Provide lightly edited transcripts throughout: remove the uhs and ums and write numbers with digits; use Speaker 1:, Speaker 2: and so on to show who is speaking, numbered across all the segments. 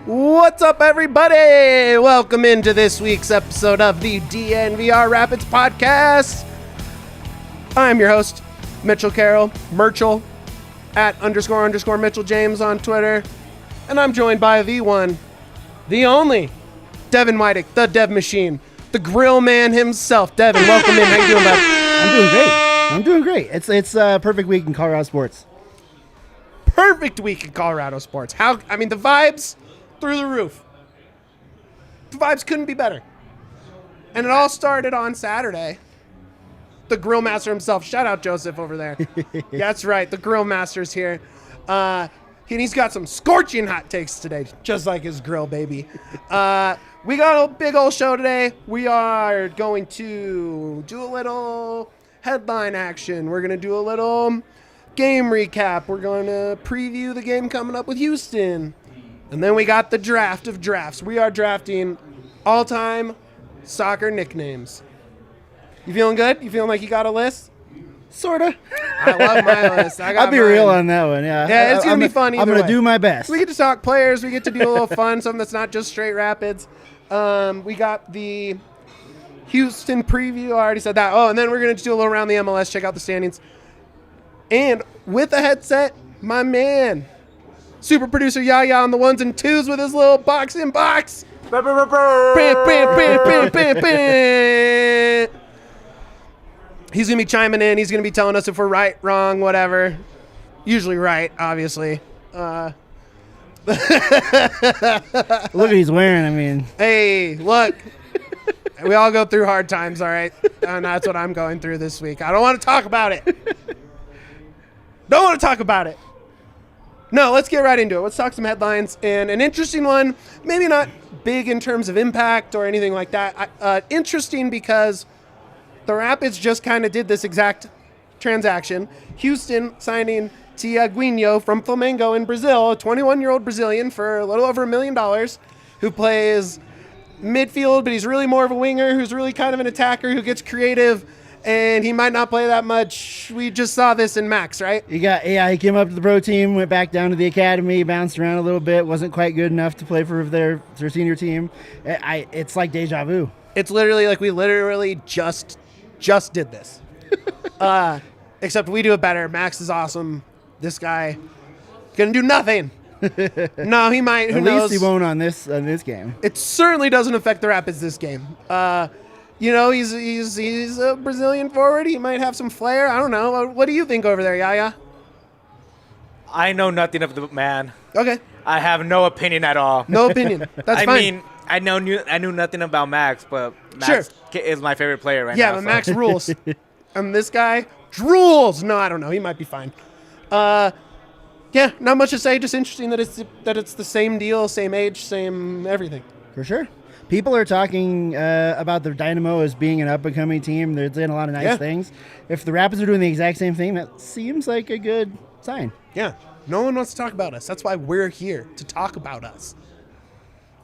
Speaker 1: What's up, everybody? Welcome into this week's episode of the DNVR Rapids podcast. I'm your host, Mitchell Carroll, Merchel, at __ Mitchell James on Twitter. And I'm joined by the one, the only, Devon Widick, the Dev Machine, the grill man himself. Devon, welcome in. How you doing, bud?
Speaker 2: I'm doing great. It's a perfect week in Colorado sports.
Speaker 1: Perfect week in Colorado sports. The vibes through the roof. The vibes couldn't be better. And it all started on Saturday. The grill master himself. Shout out Joseph over there. Yeah, that's right. The grill master's here. He's got some scorching hot takes today, just like his grill, baby. We got a big old show today. We are going to do a little headline action. We're going to do a little game recap. We're going to preview the game coming up with Houston. And then we got the draft of drafts. We are drafting all-time soccer nicknames. You feeling good? You feeling like you got a list?
Speaker 2: Sorta.
Speaker 1: I love my list.
Speaker 2: I'll be real on that one, yeah.
Speaker 1: Yeah, it's going to be fun either
Speaker 2: I'm going
Speaker 1: way.
Speaker 2: to do my best.
Speaker 1: We get to talk players. We get to do a little fun, something that's not just straight Rapids. We got the Houston preview. I already said that. Oh, and then we're going to do a little around the MLS, check out the standings. And with a headset, my man, super producer Yahya on the ones and twos with his little box in box. Bam, bam, bam, bam, bam. He's going to be chiming in. He's going to be telling us if we're right, wrong, whatever. Usually right, obviously.
Speaker 2: Look what he's wearing,
Speaker 1: Hey, look. We all go through hard times, all right? And that's what I'm going through this week. I don't want to talk about it. Don't want to talk about it. No, let's get right into it. Let's talk some headlines. And an interesting one, maybe not big in terms of impact or anything like that. Interesting because the Rapids just kind of did this exact transaction. Houston signing Tiaguinho from Flamengo in Brazil, a 21-year-old Brazilian for a little over $1 million, who plays midfield, but he's really more of a winger, who's really kind of an attacker, who gets creative, and he might not play that much. We just saw this in Max, right?
Speaker 2: he came up to the pro team, went back down to the academy, bounced around a little bit, wasn't quite good enough to play for their senior team. It's like deja vu.
Speaker 1: It's literally like we literally just did this. Except we do it better. Max is awesome. This guy gonna do nothing. No, he might. Who knows?
Speaker 2: At least he won't on this game.
Speaker 1: It certainly doesn't affect the Rapids this game. He's a Brazilian forward. He might have some flair. I don't know. What do you think over there, Yaya?
Speaker 3: I know nothing of the man.
Speaker 1: Okay.
Speaker 3: I have no opinion at all.
Speaker 1: No opinion. That's fine.
Speaker 3: I knew nothing about Max, but Max is my favorite player right now.
Speaker 1: Yeah, but Max rules. And this guy drools. No, I don't know. He might be fine. Yeah, not much to say. Just interesting that it's the same deal, same age, same everything.
Speaker 2: For sure. People are talking about the Dynamo as being an up-and-coming team. They're doing a lot of nice things. If the Rapids are doing the exact same thing, that seems like a good sign.
Speaker 1: Yeah. No one wants to talk about us. That's why we're here, to talk about us.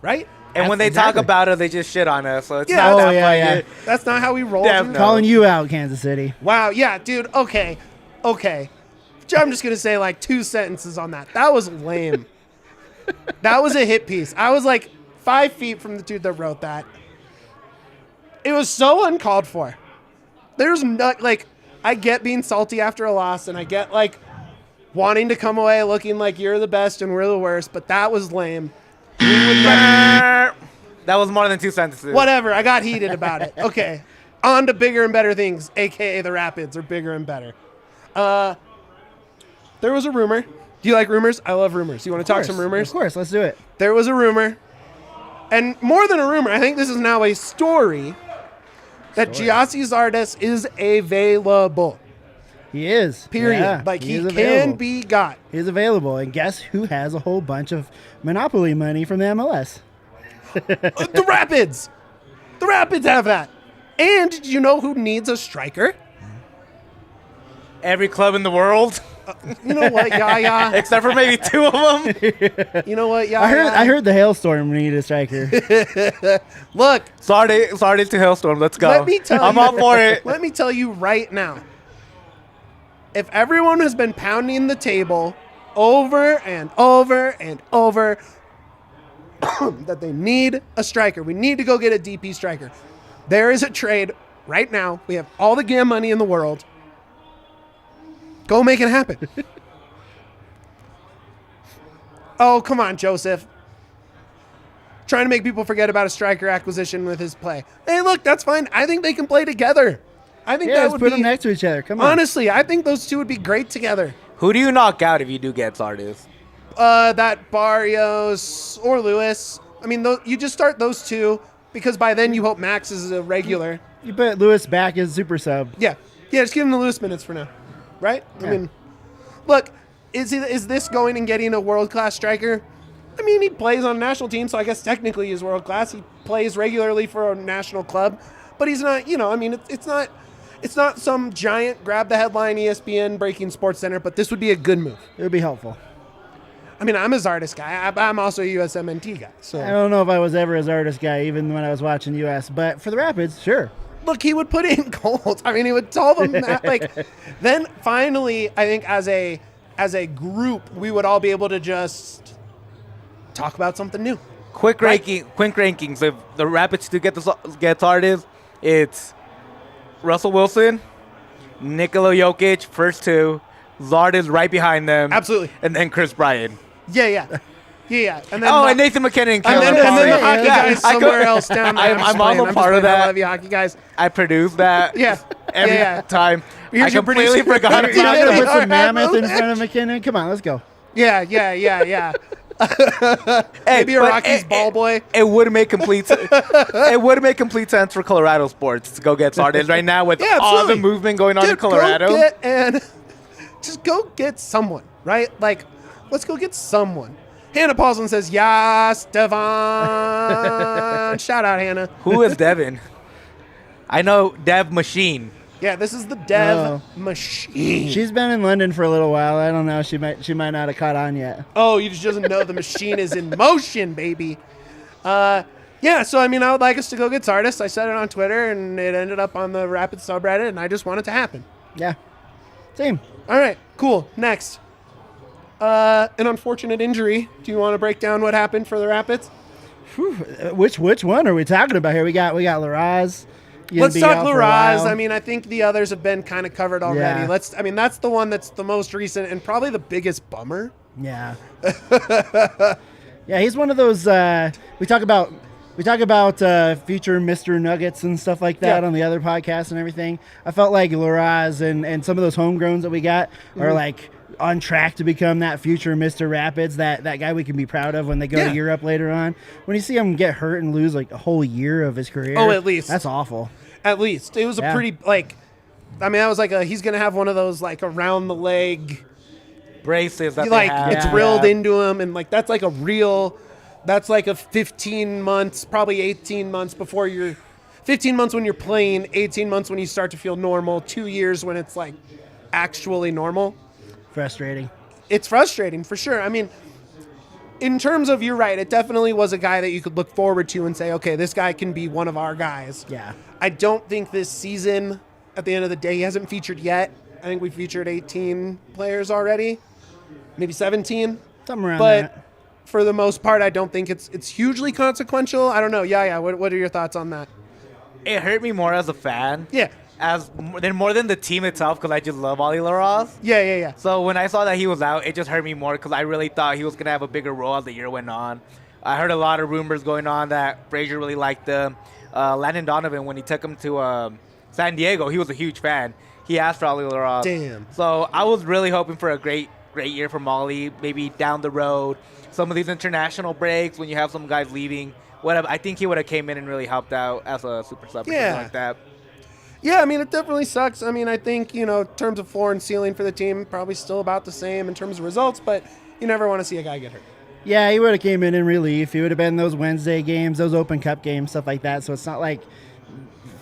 Speaker 1: Right?
Speaker 3: And when they talk about it, they just shit on us. So it's
Speaker 1: Yeah.
Speaker 3: not
Speaker 1: Oh,
Speaker 3: that funny.
Speaker 2: yeah.
Speaker 1: That's not how we roll.
Speaker 3: Yeah,
Speaker 1: dude.
Speaker 3: no.
Speaker 2: Calling you out, Kansas City.
Speaker 1: Wow. Yeah, dude. Okay. I'm just going to say like 2 sentences on that. That was lame. That was a hit piece. I was like 5 feet from the dude that wrote that. It was so uncalled for. There's not, like, I get being salty after a loss, and I get, like, wanting to come away looking like you're the best and we're the worst, but that was lame.
Speaker 3: That was more than 2 sentences.
Speaker 1: Whatever. I got heated about it. Okay. On to bigger and better things, a.k.a. the Rapids are bigger and better. There was a rumor. Do you like rumors? I love rumors. You want to talk some rumors?
Speaker 2: Of course, let's do it.
Speaker 1: There was a rumor, and more than a rumor, I think this is now a story, that Gyasi Zardes is available.
Speaker 2: He is.
Speaker 1: Period.
Speaker 2: Yeah,
Speaker 1: Like, he
Speaker 2: is
Speaker 1: can
Speaker 2: available.
Speaker 1: be got.
Speaker 2: He's available. And guess who has a whole bunch of Monopoly money from the MLS?
Speaker 1: The Rapids. The Rapids have that. And did you know who needs a striker?
Speaker 3: Every club in the world.
Speaker 1: You know what, Yaya?
Speaker 3: Except for maybe 2 of them.
Speaker 1: You know what, Yaya?
Speaker 2: I heard the hailstorm needed a striker.
Speaker 1: Look.
Speaker 3: Sorry to Hailstorm. Let's go.
Speaker 1: Let me tell
Speaker 3: I'm
Speaker 1: you.
Speaker 3: all for it.
Speaker 1: Let me tell you right now. If everyone has been pounding the table over and over and over, that they need a striker. We need to go get a DP striker. There is a trade right now. We have all the damn money in the world. Go make it happen. Oh, come on, Joseph. Trying to make people forget about a striker acquisition with his play. Hey, look, that's fine. I think they can play together. I think that
Speaker 2: let's
Speaker 1: would
Speaker 2: put
Speaker 1: be,
Speaker 2: them next to each other. Come on.
Speaker 1: honestly, I think those two would be great together.
Speaker 3: Who do you knock out if you do get Sardis?
Speaker 1: That Barrios or Lewis. I mean, you just start those two because by then you hope Max is a regular.
Speaker 2: You put Lewis back as super sub.
Speaker 1: Yeah, just give him the Lewis minutes for now, right?
Speaker 2: Yeah.
Speaker 1: I mean, look, is this going and getting a world-class striker? I mean, he plays on a national team, so I guess technically he's world-class. He plays regularly for a national club, but he's not, I mean, it's not some giant grab-the-headline ESPN breaking Sports Center, but this would be a good move.
Speaker 2: It would be helpful.
Speaker 1: I mean, I'm a Zardes guy. I'm also a USMNT guy. So
Speaker 2: I don't know if I was ever a Zardes guy, even when I was watching US, but for the Rapids, sure.
Speaker 1: Look, he would put in goals. I mean, he would tell them that, then finally, I think as a group, we would all be able to just talk about something new.
Speaker 3: Quick rankings. If the Rapids do get Sardis, it's Russell Wilson, Nikola Jokic, first two, Zardes right behind them.
Speaker 1: Absolutely.
Speaker 3: And then Chris Bryant.
Speaker 1: Yeah. And then
Speaker 3: And Nathan McKinnon.
Speaker 1: and then the hockey guys somewhere else down there.
Speaker 3: I'm also part of that.
Speaker 1: I love you, hockey guys.
Speaker 3: I produced that.
Speaker 1: Yeah.
Speaker 3: Every time.
Speaker 1: Here's
Speaker 3: I
Speaker 1: your
Speaker 3: completely
Speaker 1: producer.
Speaker 3: forgot
Speaker 2: You're not
Speaker 3: about
Speaker 2: going to
Speaker 3: it.
Speaker 2: put some mammoth in front of McKinnon? Come on, let's go.
Speaker 1: Yeah. Maybe a
Speaker 3: but
Speaker 1: Rockies ball boy.
Speaker 3: It would make complete. It would make complete sense for Colorado sports to go get Sardis right now with
Speaker 1: Yeah,
Speaker 3: all the
Speaker 1: absolutely.
Speaker 3: movement going on in
Speaker 1: Dude,
Speaker 3: Colorado.
Speaker 1: Just go get someone, right? Like, let's go get someone. Hannah Paulson says, "Yes, Devon." Shout out, Hannah.
Speaker 3: Who is Devin? I know Dev Machine.
Speaker 1: Yeah, this is the Dev
Speaker 2: Oh.
Speaker 1: machine.
Speaker 2: She's been in London for a little while. I don't know. She might not have caught on yet.
Speaker 1: Oh, you just doesn't know the machine is in motion, baby. Yeah, so I mean, I would like us to go get Sardis. I said it on Twitter, and it ended up on the Rapid subreddit, and I just want it to happen.
Speaker 2: Yeah. Same.
Speaker 1: All right, cool. Next. An unfortunate injury. Do you want to break down what happened for the Rapids?
Speaker 2: Whew. Which one are we talking about here? We got Laraz.
Speaker 1: Let's talk Laraz. I mean, I think the others have been kind of covered already.
Speaker 2: Yeah.
Speaker 1: That's the one that's the most recent and probably the biggest bummer.
Speaker 2: Yeah. Yeah, he's one of those. We talk about future Mr. Nuggets and stuff like that on the other podcasts and everything. I felt like Laraz and some of those homegrowns that we got are like on track to become that future Mr. Rapids, that guy we can be proud of when they go to Europe later on. When you see him get hurt and lose like a whole year of his career,
Speaker 1: at least
Speaker 2: that's awful.
Speaker 1: At least it was a pretty that was like he's gonna have one of those like around the leg
Speaker 3: Braces that
Speaker 1: like
Speaker 3: they have.
Speaker 1: it's drilled into him, and like that's like a 15 months, probably 18 months before 15 months when you're playing, 18 months when you start to feel normal, 2 years when it's like actually normal.
Speaker 2: Frustrating.
Speaker 1: It's frustrating for sure. I mean, in terms of, you're right, it definitely was a guy that you could look forward to and say, okay, this guy can be one of our guys.
Speaker 2: Yeah.
Speaker 1: I don't think this season, at the end of the day, he hasn't featured yet. I think we featured 18 players already, maybe 17.
Speaker 2: Something around
Speaker 1: but
Speaker 2: that.
Speaker 1: for the most part, I don't think it's hugely consequential. I don't know. Yeah. What are your thoughts on that?
Speaker 3: It hurt me more as a fan.
Speaker 1: Yeah.
Speaker 3: More than the team itself, because I just love Ollie Laraz.
Speaker 1: Yeah.
Speaker 3: So when I saw that he was out, it just hurt me more because I really thought he was going to have a bigger role as the year went on. I heard a lot of rumors going on that Frazier really liked him. Landon Donovan, when he took him to San Diego, he was a huge fan. He asked for Ollie Laraz.
Speaker 1: Damn.
Speaker 3: So I was really hoping for a great year for Molly, maybe down the road. Some of these international breaks when you have some guys leaving, whatever. I think he would have came in and really helped out as a super sub or something like that.
Speaker 1: Yeah, I mean, it definitely sucks. I mean, I think, in terms of floor and ceiling for the team, probably still about the same in terms of results, but you never want to see a guy get hurt.
Speaker 2: Yeah, he would have came in relief. He would have been those Wednesday games, those Open Cup games, stuff like that. So it's not like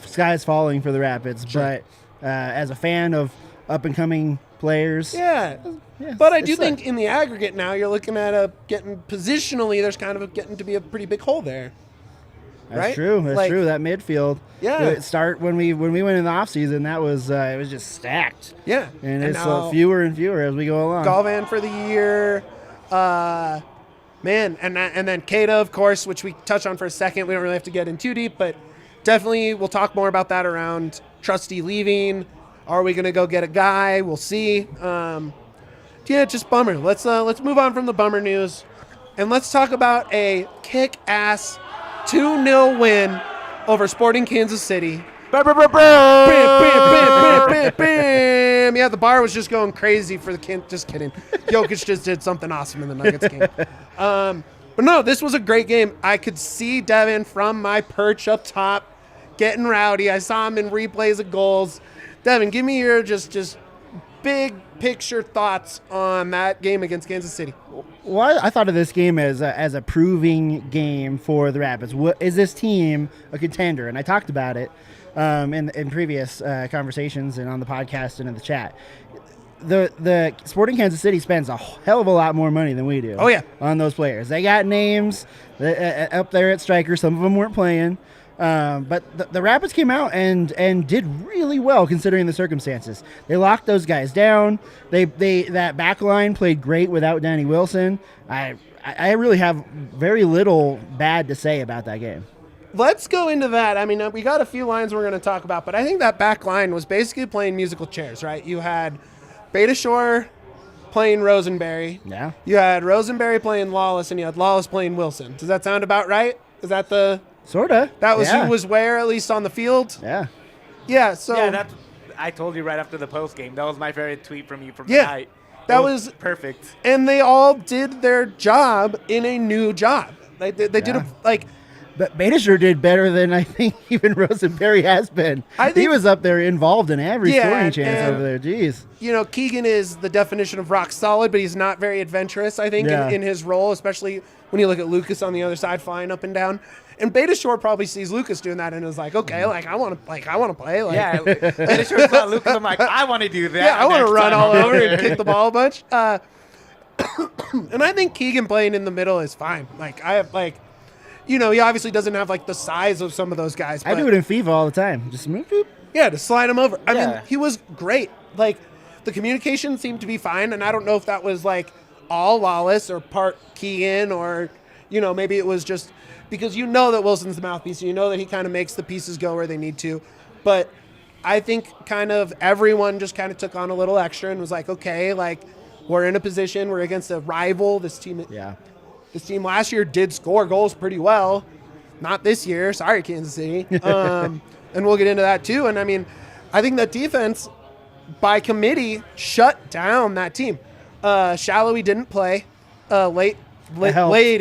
Speaker 2: sky's falling for the Rapids. Sure. But as a fan of up-and-coming players...
Speaker 1: Yeah, but I do think in the aggregate now, you're looking at getting positionally, there's kind of getting to be a pretty big hole there.
Speaker 2: That's
Speaker 1: right?
Speaker 2: true. That's true. That midfield.
Speaker 1: Yeah.
Speaker 2: When we went in the offseason, that was it was just stacked.
Speaker 1: Yeah.
Speaker 2: And it's fewer and fewer as we go along.
Speaker 1: Galvan for the year. Man, and then Keita, of course, which we touched on for a second. We don't really have to get in too deep, but definitely we'll talk more about that around Trusty leaving. Are we going to go get a guy? We'll see. Yeah, just bummer. Let's move on from the bummer news, and let's talk about a kick-ass 2-0 win over Sporting Kansas City. Bam, bam, bam, bam, bam, bam. Yeah, the bar was just going crazy for the kid. Just kidding. Jokic just did something awesome in the Nuggets game. But no, this was a great game. I could see Devon from my perch up top getting rowdy. I saw him in replays of goals. Devon, give me your just big picture thoughts on that game against Kansas City.
Speaker 2: Well, I thought of this game as a proving game for the Rapids. Is this team a contender? And I talked about it in previous conversations and on the podcast and in the chat. The Sporting Kansas City spends a hell of a lot more money than we do.
Speaker 1: Oh, yeah.
Speaker 2: On those players. They got names up there at striker. Some of them weren't playing. But the Rapids came out and did really well considering the circumstances. They locked those guys down. That back line played great without Danny Wilson. I really have very little bad to say about that game.
Speaker 1: Let's go into that. I mean, we got a few lines we're going to talk about, but I think that back line was basically playing musical chairs, right? You had Beta Shore playing Rosenberry.
Speaker 2: Yeah.
Speaker 1: You had Rosenberry playing Lawless, and you had Lawless playing Wilson. Does that sound about right? Is that the...
Speaker 2: Sorta.
Speaker 1: That was
Speaker 2: yeah.
Speaker 1: Who was where, at least on the field?
Speaker 2: Yeah.
Speaker 1: Yeah, so...
Speaker 3: Yeah, I told you right after the post game. That was my favorite tweet from you from the
Speaker 1: Yeah,
Speaker 3: night.
Speaker 1: that was
Speaker 3: perfect.
Speaker 1: And they all did their job in a new job. They did
Speaker 2: But Beta sure did better than I think even Rosenberry has been. He was up there involved in every scoring chance over there. Jeez.
Speaker 1: You know, Keegan is the definition of rock solid, but he's not very adventurous, I think, in his role, especially when you look at Lucas on the other side flying up and down. And Beta Shore probably sees Lucas doing that and is like, okay, I want to play. Like,
Speaker 3: yeah, Beta Shore saw Lucas. I'm like, I want to do that.
Speaker 1: Yeah, I want to run all over and kick the ball a bunch. And I think Keegan playing in the middle is fine. He obviously doesn't have the size of some of those guys.
Speaker 2: I do it in FIFA all the time. Just move.
Speaker 1: Yeah, to slide him over. I mean, he was great. The communication seemed to be fine, and I don't know if that was all Lawless or part Keegan or maybe it was just because that Wilson's the mouthpiece. And that he kind of makes the pieces go where they need to. But I think kind of everyone just kind of took on a little extra and was like, okay, we're in a position. We're against a rival. This team last year did score goals pretty well. Not this year. Sorry, Kansas City. And we'll get into that too. And, I mean, I think that defense by committee shut down that team. Shallowy didn't play late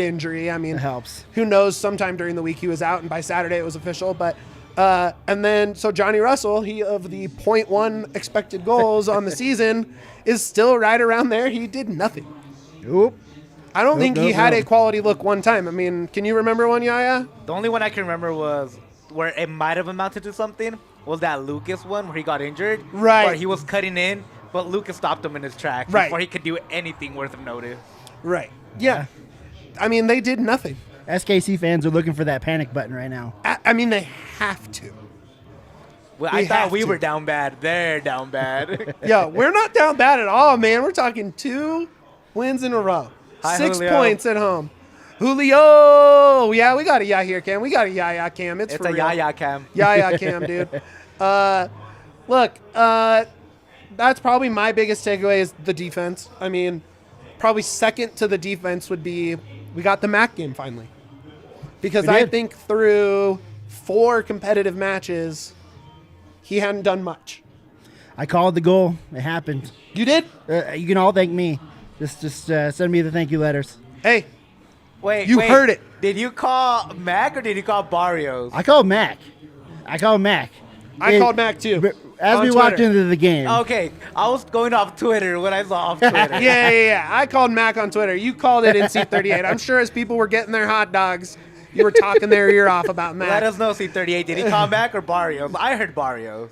Speaker 1: injury. I mean,
Speaker 2: it helps.
Speaker 1: Who knows? Sometime during the week he was out, and by Saturday it was official. But and then so Johnny Russell, he of the 0.1 expected goals on the season, is still right around there. He did nothing.
Speaker 2: Nope.
Speaker 1: I don't think he had a quality look one time. I mean, can you remember one, Yaya?
Speaker 3: The only one I can remember was where it might have amounted to something was that Lucas one where he got injured.
Speaker 1: Right.
Speaker 3: Where he was cutting in, but Lucas stopped him in his tracks before he could do anything worth of notice.
Speaker 1: Right. Yeah. I mean, they did nothing.
Speaker 2: SKC fans are looking for that panic button right now.
Speaker 1: I mean, they have to.
Speaker 3: Well, I thought we were down bad. They're down bad.
Speaker 1: Yeah, we're not down bad at all, man. We're talking 2 wins in a row.
Speaker 3: Hi,
Speaker 1: 6
Speaker 3: Julio.
Speaker 1: points at home. Julio. Yeah, we got a Yahir cam. We got a Yaya cam. It's for
Speaker 3: a
Speaker 1: real.
Speaker 3: Yaya cam.
Speaker 1: Yaya cam, dude. Look, that's probably my biggest takeaway is the defense. I mean, probably second to the defense would be we got the MAC game finally. Because I think through 4 competitive matches, he hadn't done much.
Speaker 2: I called the goal. It happened.
Speaker 1: You did?
Speaker 2: You can all thank me. Just send me the thank you letters.
Speaker 1: Hey,
Speaker 3: Wait,
Speaker 1: you heard it.
Speaker 3: Did you call Mac or did you call Barrios?
Speaker 2: I called Mac. I called Mac too. As we walked into the game.
Speaker 3: Okay, I was going off Twitter when I saw off Twitter.
Speaker 1: Yeah. I called Mac on Twitter. You called it in C38. I'm sure as people were getting their hot dogs, you were talking their ear off about Mac.
Speaker 3: Let us know, C38. Did he call Mac or Barrios? I heard Barrios.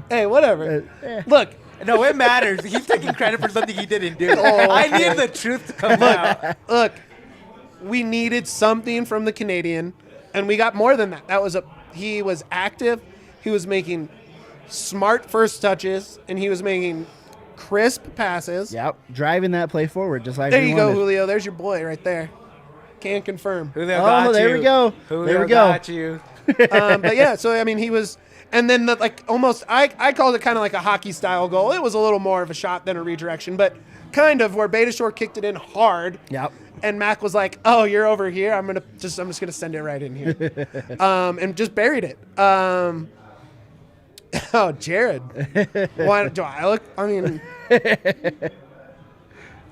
Speaker 1: Hey, whatever. Look.
Speaker 3: No, it matters. He's taking credit for something he didn't do. I need the truth to come out.
Speaker 1: Look, we needed something from the Canadian, and we got more than that. He was active. He was making smart first touches, and he was making crisp passes.
Speaker 2: Yep, driving that play forward just like
Speaker 1: there
Speaker 2: we
Speaker 1: you go,
Speaker 2: wanted.
Speaker 1: Julio. There's your boy right there. Can confirm.
Speaker 3: Julio got you.
Speaker 2: there we go.
Speaker 3: Julio
Speaker 2: There we go.
Speaker 3: got you.
Speaker 1: But yeah, so I mean, he was, and then almost, I called it kind of like a hockey style goal. It was a little more of a shot than a redirection, but kind of where Betashore kicked it in hard.
Speaker 2: Yep.
Speaker 1: And Mac was like, "Oh, you're over here. I'm just gonna send it right in here," and just buried it. Oh, Jared, why do I look? I mean,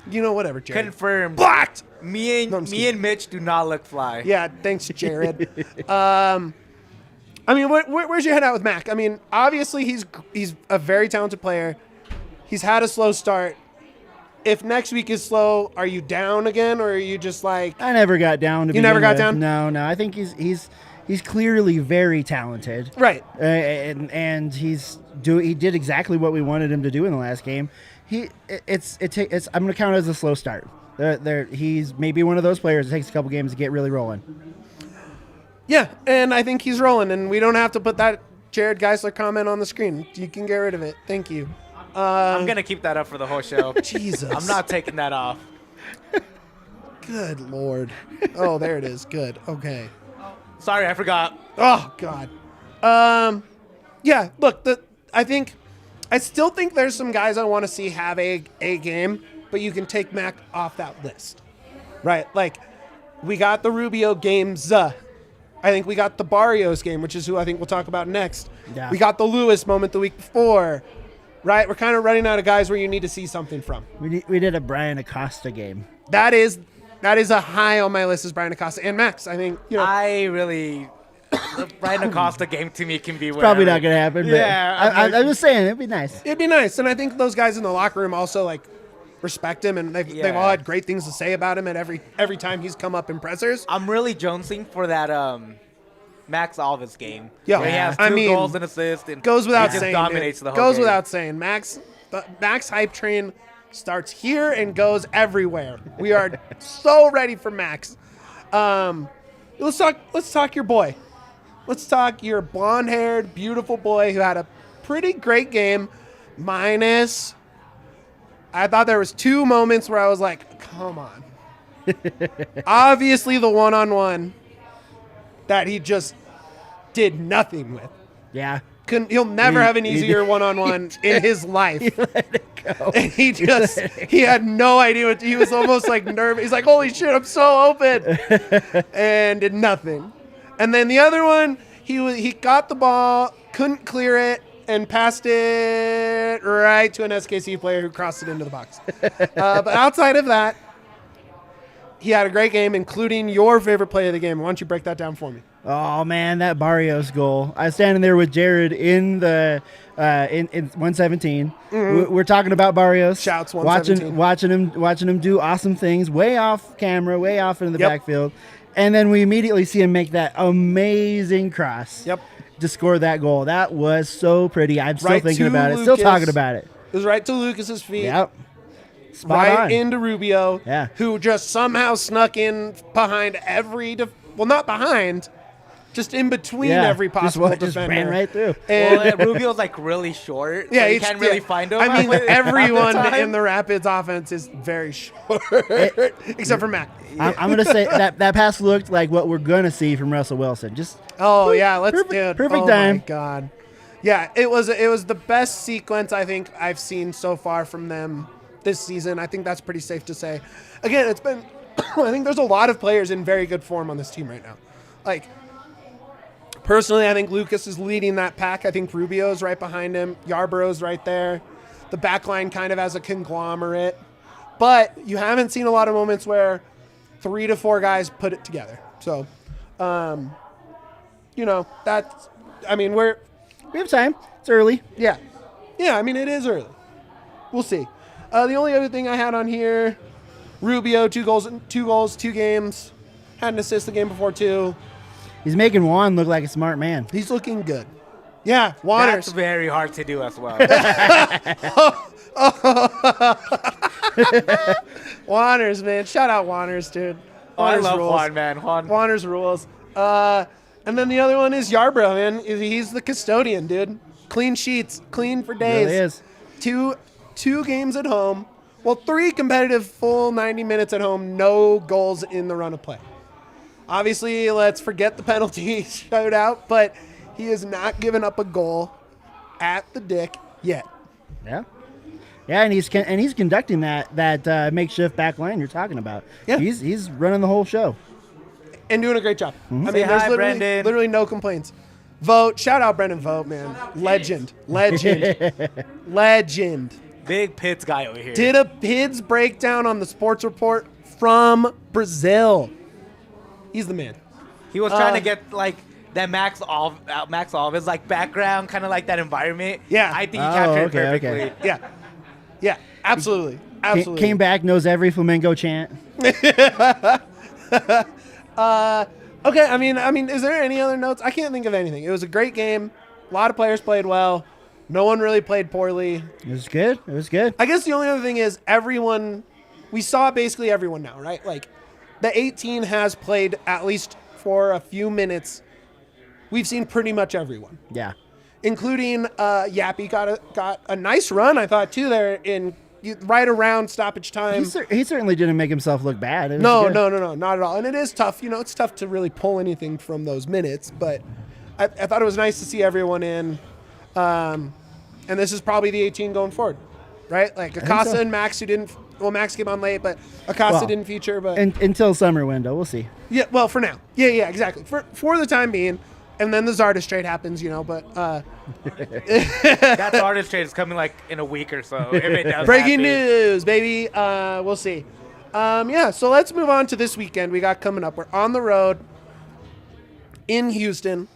Speaker 1: whatever, Jared.
Speaker 3: Confirmed.
Speaker 1: Blocked.
Speaker 3: Me and Mitch do not look fly.
Speaker 1: Yeah, thanks, Jared. I mean, where's your head at with Mac? I mean, obviously he's a very talented player. He's had a slow start. If next week is slow, are you down again, or are you just like?
Speaker 2: I never got down.
Speaker 1: You never got down?
Speaker 2: No. I think he's clearly very talented.
Speaker 1: Right.
Speaker 2: And he did exactly what we wanted him to do in the last game. I'm going to count it as a slow start. He's maybe one of those players that takes a couple games to get really rolling.
Speaker 1: Yeah, and I think he's rolling, and we don't have to put that Jared Geisler comment on the screen. You can get rid of it. Thank you.
Speaker 3: I'm going to keep that up for the whole show.
Speaker 1: Jesus.
Speaker 3: I'm not taking that off.
Speaker 1: Good Lord. Oh, there it is. Good. Okay.
Speaker 3: Sorry, I forgot.
Speaker 1: Oh, God. Yeah, look, I still think there's some guys I want to see have a game, but you can take Mac off that list. Right? Like, we got the Rubio games. I think we got the Barrios game, which is who I think we'll talk about next.
Speaker 2: Yeah.
Speaker 1: We got the Lewis moment the week before. Right? We're kind of running out of guys where you need to see something from.
Speaker 2: We did a Brian Acosta game.
Speaker 1: That is a high on my list is Brian Acosta and Max. I think, the
Speaker 3: Brian Acosta game to me can be whatever.
Speaker 2: Probably not going to happen. But
Speaker 3: Yeah,
Speaker 2: I'm just saying it'd be nice.
Speaker 1: It'd be nice. And I think those guys in the locker room also respect him, and they've all had great things to say about him at every time he's come up in pressers.
Speaker 3: I'm really jonesing for that Max Alves game.
Speaker 1: Yeah.
Speaker 3: Where he has two goals and assists. And
Speaker 1: goes without
Speaker 3: he just
Speaker 1: saying.
Speaker 3: Dominates the whole
Speaker 1: goes
Speaker 3: game.
Speaker 1: without saying. Max hype train starts here and goes everywhere. We are so ready for Max. Let's talk your boy. Let's talk your blonde-haired, beautiful boy who had a pretty great game. Minus, I thought there was two moments where I was like, come on. Obviously the one-on-one that he just did nothing with.
Speaker 2: Yeah.
Speaker 1: He'll never have an easier one-on-one in his life.
Speaker 2: He let it go.
Speaker 1: And he had no idea he was almost like nervous. He's like, holy shit, I'm so open. And did nothing. And then the other one, he got the ball, couldn't clear it, and passed it right to an SKC player who crossed it into the box. But outside of that, he had a great game, including your favorite play of the game. Why don't you break that down for me?
Speaker 2: Oh man, that Barrios goal! I was standing there with Jared in the in 117.
Speaker 1: Mm-hmm.
Speaker 2: We're talking about Barrios.
Speaker 1: Shouts 117.
Speaker 2: Watching him do awesome things, way off camera, way off into the backfield, and then we immediately see him make that amazing cross.
Speaker 1: Yep.
Speaker 2: To score that goal, that was so pretty. I'm still thinking about it.
Speaker 1: Lucas.
Speaker 2: Still talking about it.
Speaker 1: It was right to Lucas's feet.
Speaker 2: Yep. Spot
Speaker 1: Right
Speaker 2: on.
Speaker 1: into Rubio,
Speaker 2: Yeah.
Speaker 1: who just somehow snuck in behind not behind, just in between every possible
Speaker 2: just
Speaker 1: defender.
Speaker 2: ran right through.
Speaker 1: And
Speaker 3: Rubio's really short.
Speaker 1: yeah,
Speaker 3: so you
Speaker 1: it's-
Speaker 3: can't really find him.
Speaker 1: I mean, everyone
Speaker 3: half the time.
Speaker 1: in the Rapids offense is very short, except for Matt.
Speaker 2: I'm gonna say that pass looked like what we're gonna see from Russell Wilson. Just
Speaker 1: Perfect
Speaker 2: time.
Speaker 1: My God, yeah, it was the best sequence I think I've seen so far from them this season. I think that's pretty safe to say. Again, it's been. I think there's a lot of players in very good form on this team right now. Personally, I think Lucas is leading that pack. I think Rubio's right behind him. Yarborough's right there. The back line kind of has a conglomerate. But you haven't seen a lot of moments where 3 to 4 guys put it together. So, we
Speaker 2: we have time. It's early.
Speaker 1: yeah. Yeah, I mean, it is early. We'll see. The only other thing I had on here, Rubio, 2 goals, 2 games. Had an assist the game before, too.
Speaker 2: He's making Juan look like a smart man.
Speaker 1: He's looking good. Yeah,
Speaker 3: That's
Speaker 1: Waters.
Speaker 3: very hard to do as well.
Speaker 1: Waters, man. Shout out Waters, dude.
Speaker 3: Oh, I
Speaker 1: Waters
Speaker 3: love
Speaker 1: rules.
Speaker 3: Juan, man. Juan.
Speaker 1: Waters rules. And then the other one is Yarbrough, man. He's the custodian, dude. Clean sheets. Clean for days.
Speaker 2: Really is.
Speaker 1: Two games at home. Well, 3 competitive full 90 minutes at home. No goals in the run of play. Obviously, let's forget the penalty shootout, but he has not given up a goal at the Dick yet.
Speaker 2: Yeah. Yeah, and he's conducting that makeshift back line you're talking about.
Speaker 1: Yeah.
Speaker 2: He's running the whole show.
Speaker 1: And doing a great job.
Speaker 2: Mm-hmm.
Speaker 1: I mean, there's
Speaker 3: hi,
Speaker 1: literally no complaints. Vote. Shout out Brendan Vogt, man. Legend. Legend.
Speaker 3: Big Pitts guy over here.
Speaker 1: Did a PIDS breakdown on the Sports Report from Brazil. He's the man.
Speaker 3: He was trying to get like that Max Alves like background, kind of like that environment.
Speaker 1: Yeah.
Speaker 3: I think he captured it perfectly.
Speaker 2: Okay.
Speaker 1: Yeah, absolutely.
Speaker 2: Came back, knows every flamenco chant.
Speaker 1: Okay, I mean, is there any other notes? I can't think of anything. It was a great game. A lot of players played well. No one really played poorly.
Speaker 2: It was good.
Speaker 1: I guess the only other thing is we saw basically everyone now, right? Like, the 18 has played at least for a few minutes. We've seen pretty much everyone.
Speaker 2: Yeah.
Speaker 1: Including Yappy got a nice run, I thought, too, there in right around stoppage time.
Speaker 2: He certainly didn't make himself look bad.
Speaker 1: No, not at all. And it is tough. It's tough to really pull anything from those minutes. But I thought it was nice to see everyone in. And this is probably the 18 going forward, right? Like Acosta and Max, Max came on late, but Acosta didn't feature. But
Speaker 2: until summer window, we'll see.
Speaker 1: Yeah, well, for now. Yeah, exactly. For the time being. And then the Zardes trade happens, but...
Speaker 3: that Zardes trade is coming like in a week or so. If it does
Speaker 1: Breaking
Speaker 3: happen.
Speaker 1: news, baby. We'll see. So let's move on to this weekend we got coming up. We're on the road in Houston,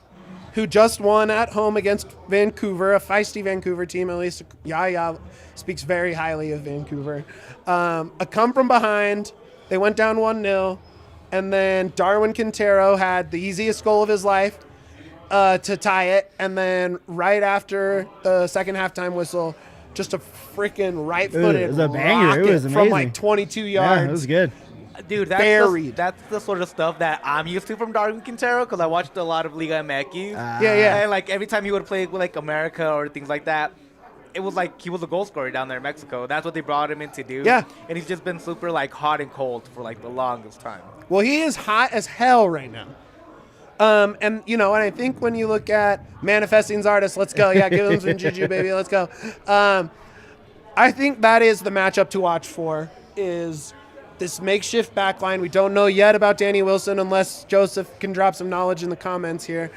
Speaker 1: who just won at home against Vancouver, a feisty Vancouver team. At least Yahya speaks very highly of Vancouver. A come from behind. They went down 1-0. And then Darwin Quintero had the easiest goal of his life. To tie it, and then right after the second halftime whistle, just a freaking right-footed
Speaker 2: it was a banger. It was
Speaker 1: rocket from
Speaker 2: amazing.
Speaker 1: like 22 yards.
Speaker 2: Yeah, it was good.
Speaker 3: Dude,
Speaker 1: Buried.
Speaker 3: that's the sort of stuff that I'm used to from Darwin Quintero because I watched a lot of Liga MX.
Speaker 1: Yeah.
Speaker 3: And like every time he would play with like America or things like that, it was like he was a goal scorer down there in Mexico. That's what they brought him in to do.
Speaker 1: Yeah.
Speaker 3: And he's just been super like hot and cold for like the longest time.
Speaker 1: Well, he is hot as hell right now. And I think when you look at manifesting Zardes, let's go. Yeah, give him some juju, baby. Let's go. I think that is the matchup to watch for, is this makeshift backline. We don't know yet about Danny Wilson unless Joseph can drop some knowledge in the comments here.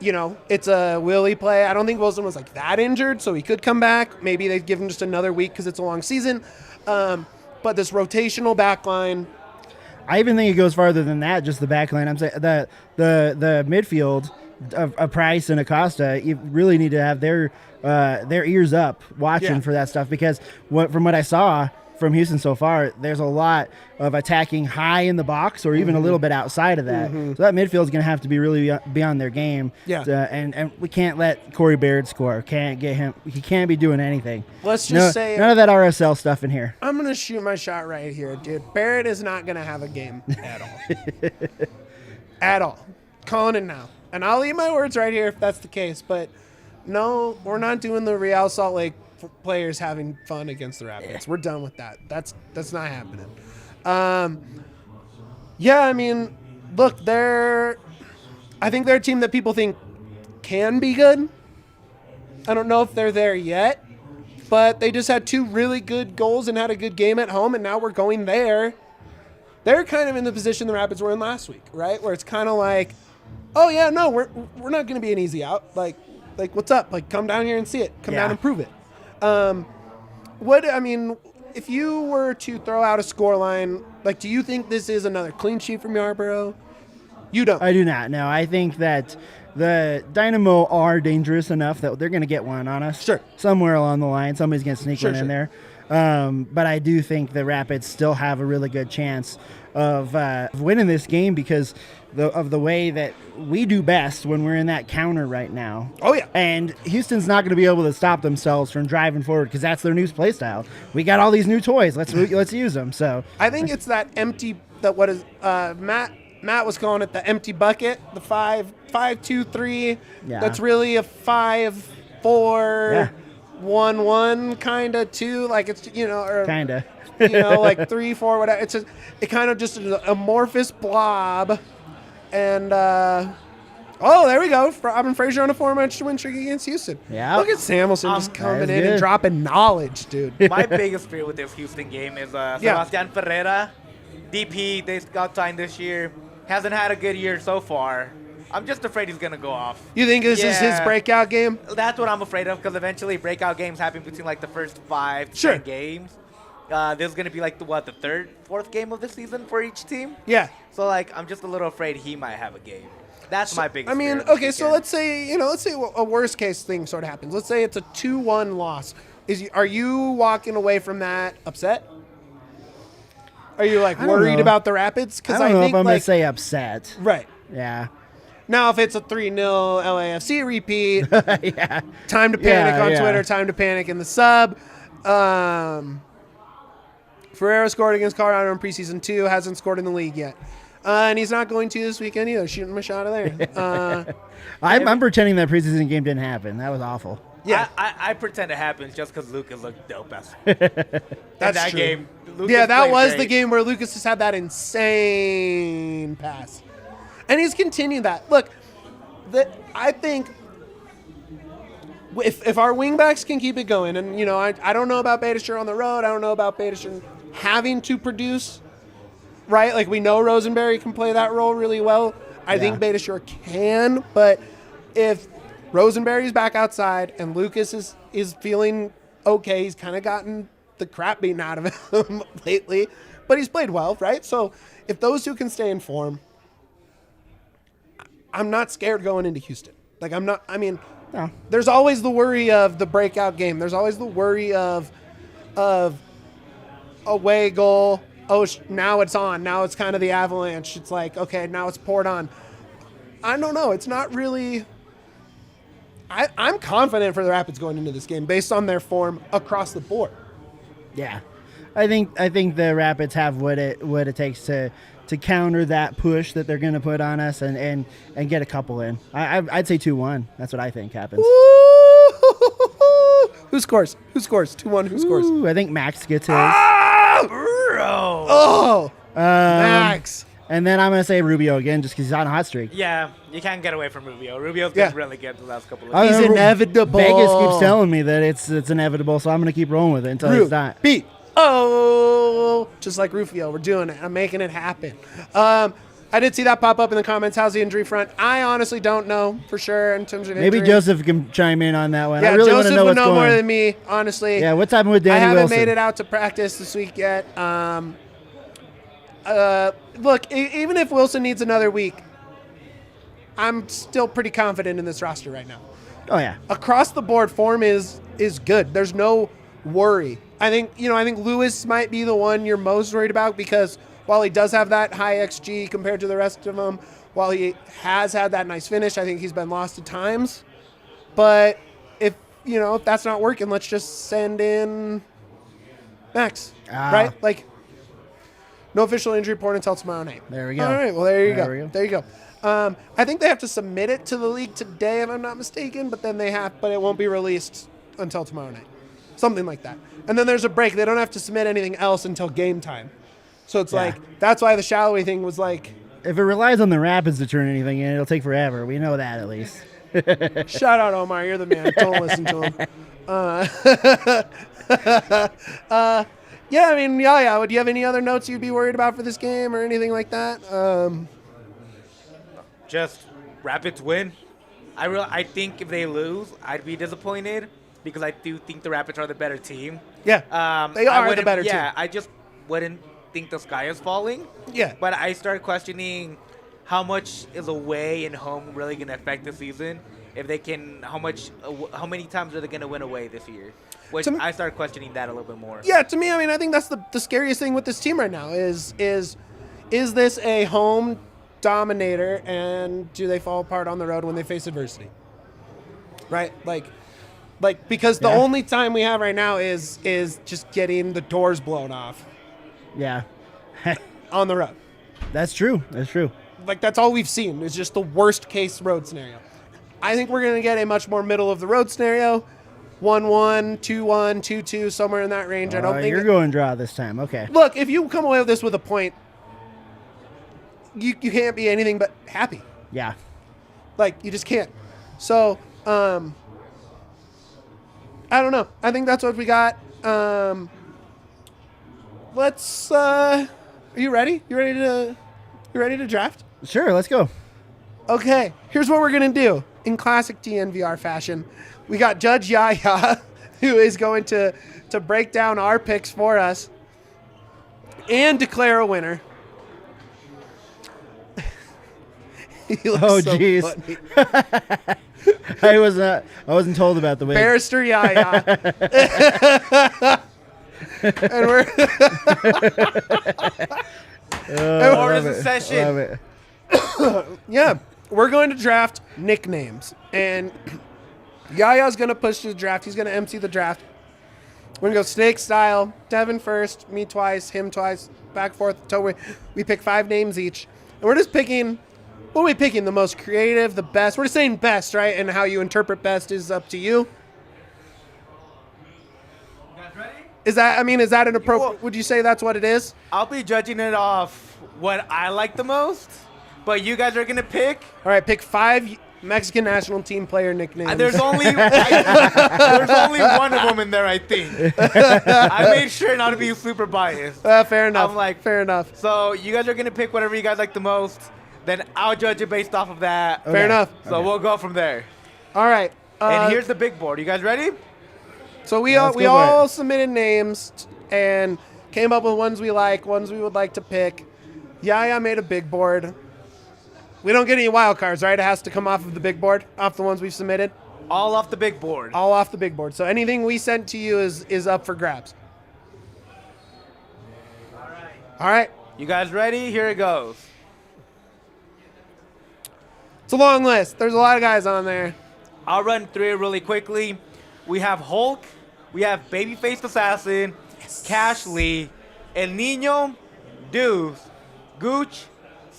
Speaker 1: It's a Willie play. I don't think Wilson was like that injured, so he could come back. Maybe they'd give him just another week because it's a long season. But this rotational backline,
Speaker 2: I even think it goes farther than that. Just the back line. I'm saying the midfield of Price and Acosta, you really need to have their ears up watching for that stuff, because from what I saw from Houston so far, there's a lot of attacking high in the box or even a little bit outside of that. So that midfield is going to have to be really be on their game.
Speaker 1: Yeah.
Speaker 2: And we can't let Corey Baird score. Can't get him. He can't be doing anything.
Speaker 1: Let's just say
Speaker 2: none of that RSL stuff in here.
Speaker 1: I'm going to shoot my shot right here, dude. Barrett is not going to have a game at all. At all. Calling it now. And I'll leave my words right here if that's the case. But no, we're not doing the Real Salt Lake players having fun against the Rapids. We're done with that. That's not happening. Look, I think they're a team that people think can be good. I don't know if they're there yet, but they just had 2 really good goals and had a good game at home, and now we're going there. They're kind of in the position the Rapids were in last week, right? Where it's kind of like, oh yeah, no, we're not going to be an easy out. Like what's up? Like, come down here and see it. Come down and prove it. If you were to throw out a scoreline, like, do you think this is another clean sheet from Yarborough? You don't.
Speaker 2: I do not. No, I think that the Dynamo are dangerous enough that they're going to get one on us.
Speaker 1: Sure.
Speaker 2: Somewhere along the line, somebody's going to sneak one in there. But I do think the Rapids still have a really good chance of winning this game because of the way that we do best when we're in that counter right now.
Speaker 1: Oh, yeah.
Speaker 2: And Houston's not going to be able to stop themselves from driving forward because that's their new play style. We got all these new toys. Let's use them. So
Speaker 1: I think it's that empty, that what is Matt was calling it the empty bucket, the 5-2-3.
Speaker 2: Yeah.
Speaker 1: That's really a 5-4.
Speaker 2: Yeah.
Speaker 1: 1-1 kind of too. Like it's, or
Speaker 2: Kind of.
Speaker 1: like 3-4, whatever. It's it kind of just an amorphous blob. And there we go. Robin Fraser on a 4-match win streak against Houston.
Speaker 2: Yeah.
Speaker 1: Look at Samuelson just coming
Speaker 2: That is
Speaker 1: in and
Speaker 2: good.
Speaker 1: dropping knowledge, dude.
Speaker 3: My biggest fear with this Houston game is Sebastian Ferreira, DP. They got signed this year. Hasn't had a good year so far. I'm just afraid he's gonna go off.
Speaker 1: You think this is his breakout game?
Speaker 3: That's what I'm afraid of, because eventually breakout games happen between like the first 5 to
Speaker 1: Sure.
Speaker 3: 10 games. This is gonna be like the third, fourth game of the season for each team.
Speaker 1: Yeah.
Speaker 3: So like I'm just a little afraid he might have a game. That's my biggest.
Speaker 1: I mean,
Speaker 3: fear of this
Speaker 1: okay, so
Speaker 3: weekend.
Speaker 1: let's say a worst case thing sort of happens. Let's say it's a 2-1 loss. Are you walking away from that upset? Are you like
Speaker 2: I don't
Speaker 1: worried
Speaker 2: know.
Speaker 1: about the Rapids?
Speaker 2: I
Speaker 1: Because
Speaker 2: don't know
Speaker 1: think
Speaker 2: if I'm
Speaker 1: like
Speaker 2: gonna say upset.
Speaker 1: right
Speaker 2: Yeah.
Speaker 1: now, if it's a 3-0 LAFC repeat,
Speaker 2: Yeah.
Speaker 1: time to panic
Speaker 2: Yeah,
Speaker 1: on
Speaker 2: yeah.
Speaker 1: Twitter. Time to panic in the sub. Ferreira scored against Colorado in preseason 2. Hasn't scored in the league yet. And he's not going to this weekend either. Shooting him a shot of there.
Speaker 2: I'm pretending that preseason game didn't happen. That was awful.
Speaker 1: Yeah.
Speaker 3: I pretend it happens just because Lucas looked dope as
Speaker 1: That's
Speaker 3: that
Speaker 1: true.
Speaker 3: game. Lucas
Speaker 1: Yeah, that
Speaker 3: played
Speaker 1: was
Speaker 3: great.
Speaker 1: the game where Lucas just had that insane pass. And he's continued that. Look, I think if our wingbacks can keep it going, and, I don't know about Beitashour on the road. I don't know about Beitashour having to produce, right? Like, we know Rosenberry can play that role really well. I think Beitashour can, but if Rosenberry's back outside and Lucas is feeling okay, he's kind of gotten the crap beaten out of him lately, but he's played well, right? So if those two can stay in form, I'm not scared going into Houston. Like,
Speaker 2: No.
Speaker 1: there's always the worry of the breakout game. There's always the worry of away goal. Oh, now it's on. Now it's kind of the Avalanche. It's like, okay, now it's poured on. I don't know. It's not really. I'm confident for the Rapids going into this game based on their form across the board.
Speaker 2: Yeah. I think the Rapids have what it takes to counter that push that they're going to put on us and get a couple in. I'd say 2-1. That's what I think happens.
Speaker 1: Who scores? 2-1. Who scores?
Speaker 2: Ooh, I think Max gets his.
Speaker 3: Bro.
Speaker 1: Oh, Max.
Speaker 2: And then I'm going to say Rubio again just because he's on a hot streak.
Speaker 3: Yeah, you can't get away from Rubio. Rubio's
Speaker 1: Yeah.
Speaker 3: been really good the last couple of
Speaker 2: I
Speaker 3: games.
Speaker 1: He's
Speaker 2: don't know,
Speaker 1: inevitable.
Speaker 2: Vegas keeps telling me that it's inevitable, so I'm going to keep rolling with it until it's not.
Speaker 1: Beat. Oh, just like Rufio, we're doing it. I'm making it happen. I did see that pop up in the comments. How's the injury front? I honestly don't know for sure in terms of injury.
Speaker 2: Maybe Joseph can chime in on that one.
Speaker 1: Yeah,
Speaker 2: I really want
Speaker 1: Joseph
Speaker 2: to know
Speaker 1: would
Speaker 2: what's
Speaker 1: know
Speaker 2: going
Speaker 1: more
Speaker 2: on.
Speaker 1: than me, honestly.
Speaker 2: Yeah, what's happening with Danny
Speaker 1: I haven't
Speaker 2: Wilson?
Speaker 1: made it out to practice this week yet. Look, even if Wilson needs another week, I'm still pretty confident in this roster right now.
Speaker 2: Oh, yeah.
Speaker 1: Across the board, form is good. There's no worry. I think Lewis might be the one you're most worried about because while he does have that high XG compared to the rest of them, while he has had that nice finish, I think he's been lost at times. But if that's not working, let's just send in Max, right? Like, no official injury report until tomorrow night.
Speaker 2: There we go.
Speaker 1: All right, well, there you
Speaker 2: There we
Speaker 1: go.
Speaker 2: go.
Speaker 1: There you go. I think they have to submit it to the league today, if I'm not mistaken, but it won't be released until tomorrow night. Something like that. And then there's a break. They don't have to submit anything else until game time. So it's like, that's why the Shallowy thing was like,
Speaker 2: If it relies on the Rapids to turn anything in, it'll take forever. We know that at least.
Speaker 1: shout out Omar, you're the man. Don't listen to him. Yeah, I mean, yeah. Do you have any other notes you'd be worried about for this game or anything like that?
Speaker 3: Just Rapids win. I think if they lose, I'd be disappointed because I do think the Rapids are the better team.
Speaker 1: Yeah, they
Speaker 3: I
Speaker 1: are the
Speaker 3: wouldn't-
Speaker 1: better team.
Speaker 3: Yeah, I just wouldn't think the sky is falling.
Speaker 1: Yeah.
Speaker 3: But I start questioning how much is away and home really going to affect the season. If they can, how many times are they going to win away this year? Which I start questioning that a little bit more.
Speaker 1: Yeah, to me, I mean, I think that's the scariest thing with this team right now is this a home dominator and do they fall apart on the road when they face adversity? Right? Like because the only time we have right now is just getting the doors blown off
Speaker 2: Yeah.
Speaker 1: on the road.
Speaker 2: That's true. That's true.
Speaker 1: Like, that's all we've seen is just the worst case road scenario. I think we're going to get a much more middle of the road scenario. 1-1, 2-1, 2-2, somewhere in that range. I don't think
Speaker 2: you're going draw this time. Okay.
Speaker 1: Look, if you come away with this with a point, you can't be anything but happy.
Speaker 2: Yeah.
Speaker 1: Like, you just can't. So, I don't know. I think that's what we got. Let's. Are you ready? You ready to draft?
Speaker 2: Sure. Let's go.
Speaker 1: Okay. Here's what we're gonna do in classic DNVR fashion. We got Judge Yahya, who is going to break down our picks for us and declare a winner.
Speaker 2: Oh, jeez. I wasn't told about the way.
Speaker 1: Barrister Yahya. And we're
Speaker 3: Orders in session.
Speaker 2: Love it.
Speaker 1: yeah, we're going to draft nicknames, and Yaya's going to push the draft. He's going to MC the draft. We're going to go snake style. Devin first, me twice, him twice, back forth until we pick 5 names each, and we're just picking. What are we picking? The most creative, the best. We're just saying best, right? And how you interpret best is up to you. Is that an appropriate? Would you say that's what it is?
Speaker 3: I'll be judging it off what I like the most, but you guys are gonna pick.
Speaker 1: All right, pick 5 Mexican national team player nicknames.
Speaker 3: There's only one of them in there, I think. I made sure not to be super biased.
Speaker 1: Fair enough.
Speaker 3: I'm like,
Speaker 1: fair enough.
Speaker 3: So you guys are gonna pick whatever you guys like the most. Then I'll judge it based off of that.
Speaker 1: Fair enough.
Speaker 3: So we'll go from there.
Speaker 1: All right.
Speaker 3: And here's the big board. You guys ready?
Speaker 1: So we all submitted names and came up with ones we like, ones we would like to pick. Yaya made a big board. We don't get any wild cards, right? It has to come off of the big board, off the ones we've submitted.
Speaker 3: All off the big board.
Speaker 1: All off the big board. So anything we sent to you is up for grabs. All right.
Speaker 3: You guys ready? Here it goes.
Speaker 1: It's a long list. There's a lot of guys on there.
Speaker 3: I'll run through it really quickly. We have Hulk. We have Babyface Assassin. Yes. Cash Lee. El Niño. Deuce. Gooch.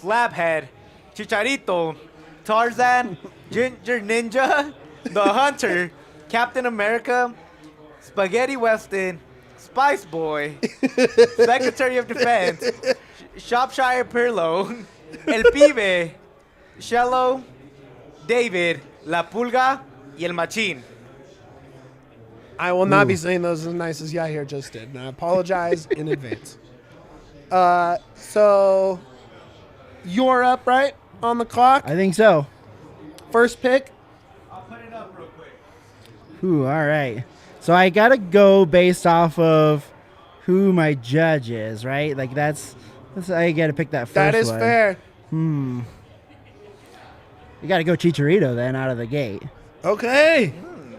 Speaker 3: Slabhead. Chicharito. Tarzan. Ginger Ninja. The Hunter. Captain America. Spaghetti Weston. Spice Boy. Secretary of Defense. Shropshire Pirlo. El Pibe. Shello, David, La Pulga, y El Machín.
Speaker 1: I will not be saying those as nice as Yahir just did, and I apologize in advance. So, you're up, right, on the clock?
Speaker 2: I think so.
Speaker 1: First pick?
Speaker 3: I'll put it up real quick.
Speaker 2: Ooh, all right. So I got to go based off of who my judge is, right? Like, that's I got to pick that first one.
Speaker 1: That is fair.
Speaker 2: You got to go Chicharito then out of the gate.
Speaker 1: Okay.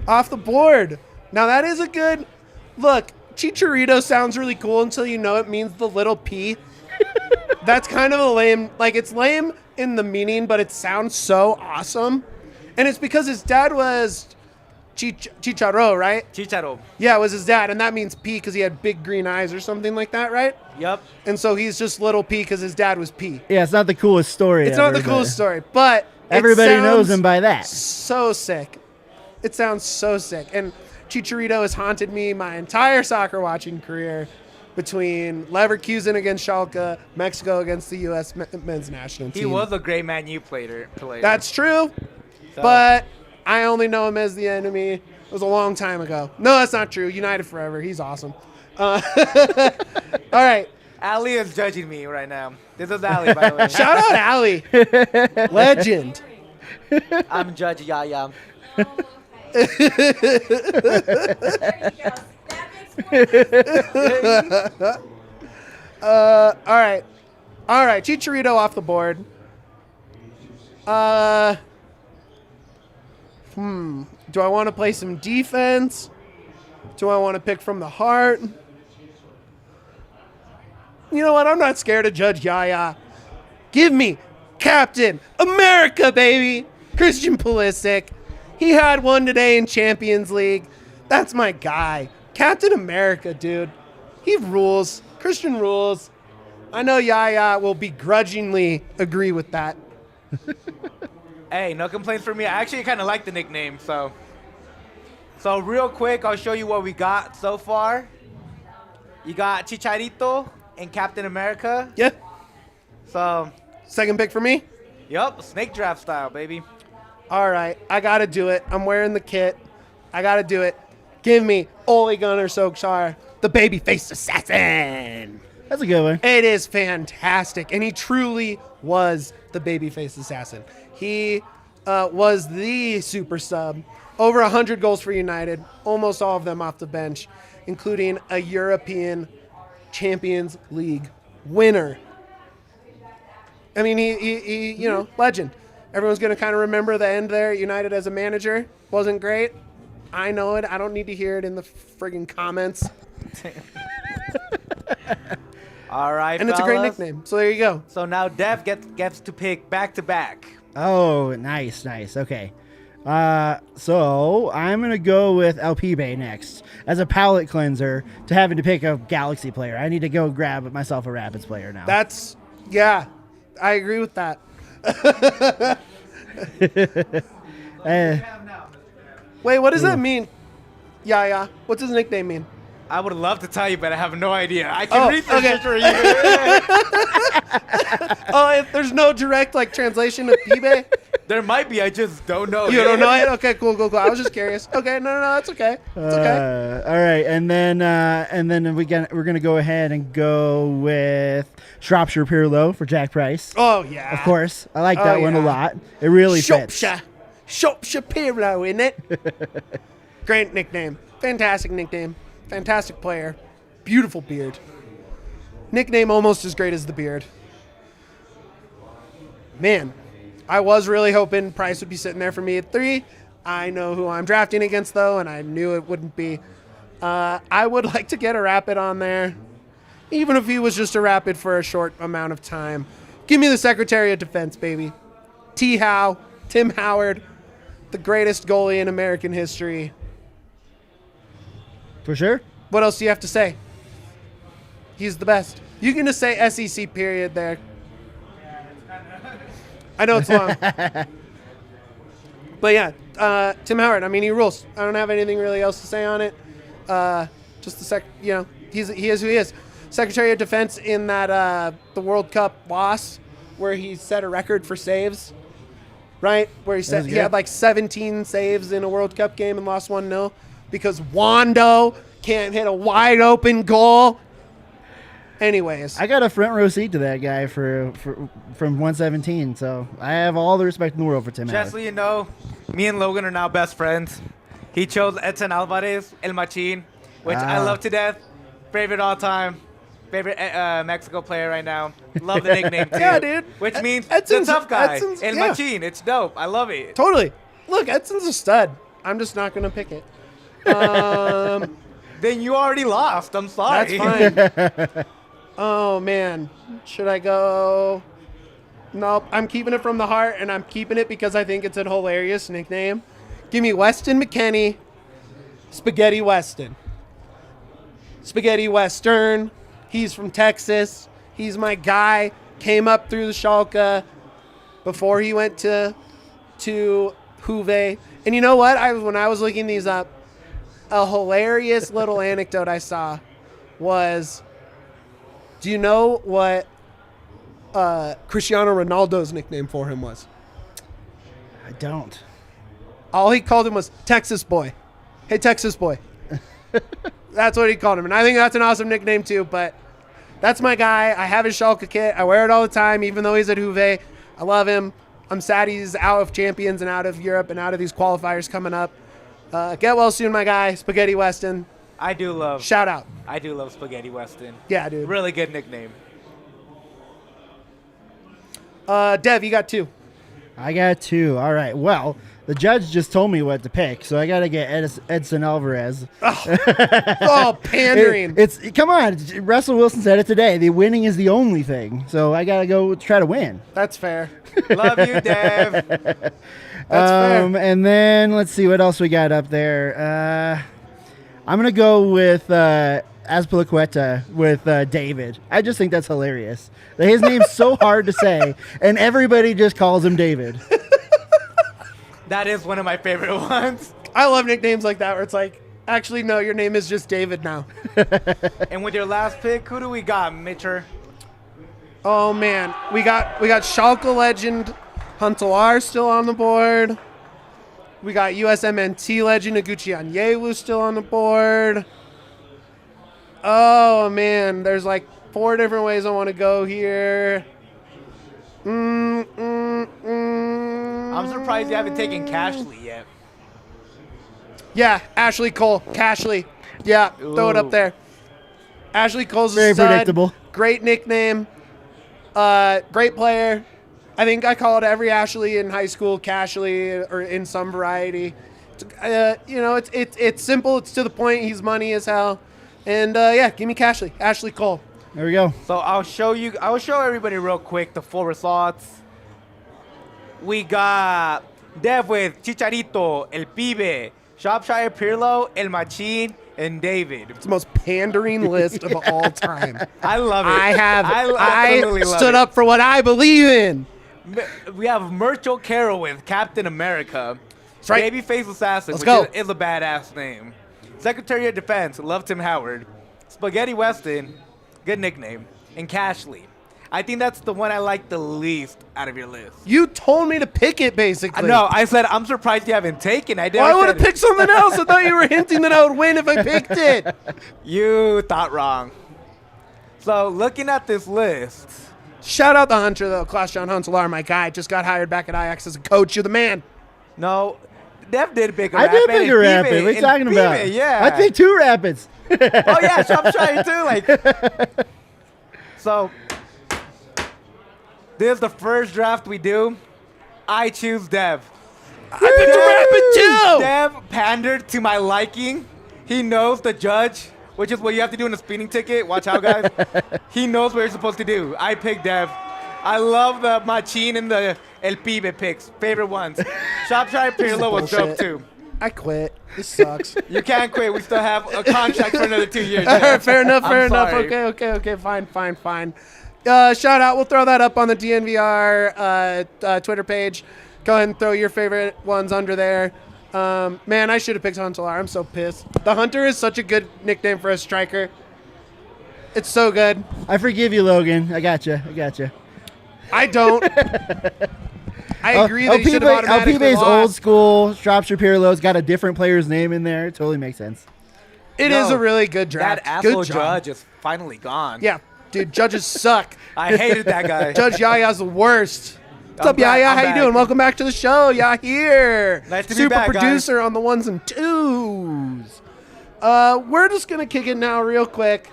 Speaker 1: Off the board. Now, that is a good look. Chicharito sounds really cool until you know it means the little P. That's kind of a lame, like, it's lame in the meaning, but it sounds so awesome. And it's because his dad was Chicharo, right?
Speaker 3: Chicharo.
Speaker 1: Yeah, it was his dad, and that means P because he had big green eyes or something like that, right?
Speaker 3: Yep.
Speaker 1: And so he's just little P because his dad was P.
Speaker 2: Yeah, it's not the coolest story
Speaker 1: It's not the coolest story, but
Speaker 2: everybody knows him by that.
Speaker 1: So sick. It sounds so sick. And Chicharito has haunted me my entire soccer watching career between Leverkusen against Schalke, Mexico against the U.S. men's national team.
Speaker 3: He was a great Man U player.
Speaker 1: That's true, but I only know him as the enemy. It was a long time ago. No, that's not true. United forever. He's awesome. All right.
Speaker 3: Ali is judging me right now. This is Ali, by the way.
Speaker 1: Shout out Ali. Legend.
Speaker 3: I'm Judge Yaya.
Speaker 4: There you go. That makes more sense.
Speaker 1: All right. Chicharito off the board. Do I want to play some defense? Do I want to pick from the heart? You know what? I'm not scared of Judge Yaya. Give me Captain America, baby. Christian Pulisic. He had one today in Champions League. That's my guy. Captain America, dude. He rules. Christian rules. I know Yaya will begrudgingly agree with that.
Speaker 3: Hey, no complaints for me. I actually kind of like the nickname, so. So real quick, I'll show you what we got so far. You got Chicharito and Captain America.
Speaker 1: Yeah.
Speaker 3: So,
Speaker 1: Second pick for me.
Speaker 3: yep, snake draft style, baby.
Speaker 1: All right, I gotta do it. I'm wearing the kit. I gotta do it. Give me Ole Gunnar Solskjaer, the babyface assassin.
Speaker 2: That's a good one.
Speaker 1: It is fantastic, and he truly was the babyface assassin. He was the super sub. Over 100 goals for United, almost all of them off the bench, including a European Champions League winner. I mean, he legend. Everyone's going to kind of remember the end there at United as a manager. Wasn't great. I know it. I don't need to hear it in the friggin' comments.
Speaker 3: All right,
Speaker 1: And it's a great
Speaker 3: fellas.
Speaker 1: nickname. So there you go.
Speaker 3: So now Dev gets to pick back to back.
Speaker 2: Oh, nice. Okay. So I'm going to go with Alpibe next. As a palate cleanser to having to pick a Galaxy player, I need to go grab myself a Rapids player now.
Speaker 1: Yeah, I agree with that. Wait, what does that mean? Yeah. What's his nickname mean?
Speaker 3: I would love to tell you, but I have no idea. I can read this
Speaker 1: okay.
Speaker 3: shit for you.
Speaker 1: Oh, there's no direct translation of Pibe?
Speaker 3: There might be. I just don't know.
Speaker 1: You don't know it? Okay, cool. I was just curious. Okay, no, that's okay. It's okay.
Speaker 2: All right, and then we're gonna go ahead and go with Shropshire Pirlo for Jack Price.
Speaker 1: Oh yeah,
Speaker 2: Of course, I like that one a
Speaker 1: yeah.
Speaker 2: lot. It really fits.
Speaker 1: Shropshire Pirlo, isn't it? Great nickname. Fantastic nickname. Fantastic player. Beautiful beard. Nickname almost as great as the beard. Man, I was really hoping Price would be sitting there for me at 3. I know who I'm drafting against, though, and I knew it wouldn't be. I would like to get a Rapid on there, even if he was just a Rapid for a short amount of time. Give me the Secretary of Defense, baby. Tim Howard, the greatest goalie in American history.
Speaker 2: For sure.
Speaker 1: What else do you have to say? He's the best. You can just say SEC period there. I know it's long. But yeah, Tim Howard, I mean, he rules. I don't have anything really else to say on it. Just he is who he is. Secretary of Defense in that the World Cup loss where he set a record for saves, right? Where he had like 17 saves in a World Cup game and lost 1-0 because Wando can't hit a wide open goal. Anyways,
Speaker 2: I got a front row seat to that guy from 117, so I have all the respect in the world for Tim
Speaker 3: Just so
Speaker 2: Howard.
Speaker 3: you know, me and Logan are now best friends. He chose Edson Alvarez, El Machín, which I love to death. Favorite all time. Favorite Mexico player right now. Love the nickname too.
Speaker 1: Yeah, dude.
Speaker 3: Which means
Speaker 1: Edson's-
Speaker 3: the tough guy.
Speaker 1: Edson's-
Speaker 3: El
Speaker 1: yeah.
Speaker 3: Machín. It's dope. I love it.
Speaker 1: totally. Look, Edson's a stud. I'm just not going to pick it.
Speaker 3: Then you already lost. I'm sorry.
Speaker 1: That's fine. Oh, man. Should I go? Nope. I'm keeping it from the heart, and I'm keeping it because I think it's a hilarious nickname. Give me Weston McKennie, Spaghetti Weston. Spaghetti Western. He's from Texas. He's my guy. Came up through the Schalke before he went to Juve. And you know what? When I was looking these up, a hilarious little anecdote I saw was, do you know what Cristiano Ronaldo's nickname for him was?
Speaker 2: I don't.
Speaker 1: All he called him was Texas Boy. Hey, Texas Boy. That's what he called him. And I think that's an awesome nickname too, but that's my guy. I have his Schalke kit. I wear it all the time, even though he's at Juve. I love him. I'm sad he's out of Champions and out of Europe and out of these qualifiers coming up. Get well soon, my guy, Spaghetti Weston.
Speaker 3: I do love
Speaker 1: Spaghetti
Speaker 3: Weston.
Speaker 1: Yeah, dude.
Speaker 3: Really good nickname.
Speaker 1: Dev, you got 2.
Speaker 2: I got 2. All right. Well, the judge just told me what to pick, so I got to get Edson Alvarez.
Speaker 1: Oh, pandering.
Speaker 2: Come on. Russell Wilson said it today. The winning is the only thing, so I got to go try to win.
Speaker 1: That's fair.
Speaker 3: Love you, Dev.
Speaker 1: That's fair.
Speaker 2: And then let's see what else we got up there. I'm gonna go with Azpilicueta with David. I just think that's hilarious. His name's so hard to say, and everybody just calls him David.
Speaker 3: That is one of my favorite ones.
Speaker 1: I love nicknames like that where it's like, actually, no, your name is just David now.
Speaker 3: And with your last pick, who do we got, Mitcher?
Speaker 1: Oh, man. We got Schalke legend Huntelaar still on the board. We got USMNT legend Noguchi Onyewu still on the board. Oh, man. There's like 4 different ways I want to go here.
Speaker 3: I'm surprised you haven't taken Cashley yet.
Speaker 1: Yeah, Ashley Cole. Cashley. Yeah, throw it up there. Ashley Cole's a
Speaker 2: Very
Speaker 1: stud.
Speaker 2: predictable.
Speaker 1: Great nickname. Great player. I think I called every Ashley in high school Cashley or in some variety. It's simple. It's to the point. He's money as hell. And, give me Cashley. Ashley Cole.
Speaker 2: There we go.
Speaker 3: So I will show everybody real quick the full results. We got Dev with Chicharito, El Pibe, Shropshire Pirlo, El Machine, and David.
Speaker 1: It's the most pandering list of all time.
Speaker 3: I love it.
Speaker 1: I stood up for what I believe in.
Speaker 3: We have Merchel Carroll with Captain America.
Speaker 1: That's right.
Speaker 3: Babyface Assassin,
Speaker 1: Let's
Speaker 3: which
Speaker 1: go.
Speaker 3: is a badass name. Secretary of Defense, love Tim Howard. Spaghetti Weston, good nickname. And Cashley. I think that's the one I like the least out of your list.
Speaker 1: You told me to pick it, basically.
Speaker 3: No, I said I'm surprised you haven't taken. I
Speaker 1: would have picked something else. I thought you were hinting that I would win if I picked it.
Speaker 3: You thought wrong. So looking at this list,
Speaker 1: Shout out the Hunter, though. Klaus John Huntelaar, my guy. Just got hired back at Ajax as a coach. You're the man.
Speaker 3: no, Dev did pick a
Speaker 2: I
Speaker 3: rapid.
Speaker 2: did pick a rapid. What are you talking about?
Speaker 3: Yeah.
Speaker 2: I picked 2 rapids.
Speaker 3: Oh yeah, Shropshire too. So this is the first draft we do. I choose Dev.
Speaker 1: I picked a rapid, too.
Speaker 3: Dev pandered to my liking. He knows the judge, which is what you have to do in a speeding ticket. Watch out, guys. He knows what you're supposed to do. I picked Dev. I love the Machine and the El Pibe picks. Favorite ones. Shropshire Pirlo was dope
Speaker 1: bullshit.
Speaker 3: too.
Speaker 1: I quit. This sucks.
Speaker 3: You can't quit. We still have a contract for another 2 years.
Speaker 1: Fair enough.
Speaker 3: I'm sorry.
Speaker 1: Okay. Fine. Shout out. We'll throw that up on the DNVR Twitter page. Go ahead and throw your favorite ones under there. Man, I should have picked Huntelaar. I'm so pissed. The Hunter is such a good nickname for a striker. It's so good.
Speaker 2: I forgive you, Logan. I got you.
Speaker 1: I don't. I agree that he should have automatically
Speaker 2: LPB's
Speaker 1: lost.
Speaker 2: old school. Shropshire Pirlo's got a different player's name in there. It totally makes sense.
Speaker 1: It is a really good draft.
Speaker 3: That asshole
Speaker 1: Good job.
Speaker 3: judge is finally gone.
Speaker 1: Yeah, dude, judges suck.
Speaker 3: I hated that guy.
Speaker 1: Judge Yaya's the worst. What's
Speaker 3: I'm
Speaker 1: up,
Speaker 3: back,
Speaker 1: Yaya?
Speaker 3: I'm
Speaker 1: How you
Speaker 3: back.
Speaker 1: doing? Welcome back to the show, Yahir.
Speaker 3: Nice to be
Speaker 1: Super
Speaker 3: back, guys.
Speaker 1: producer on the ones and twos. We're just gonna kick it now, real quick.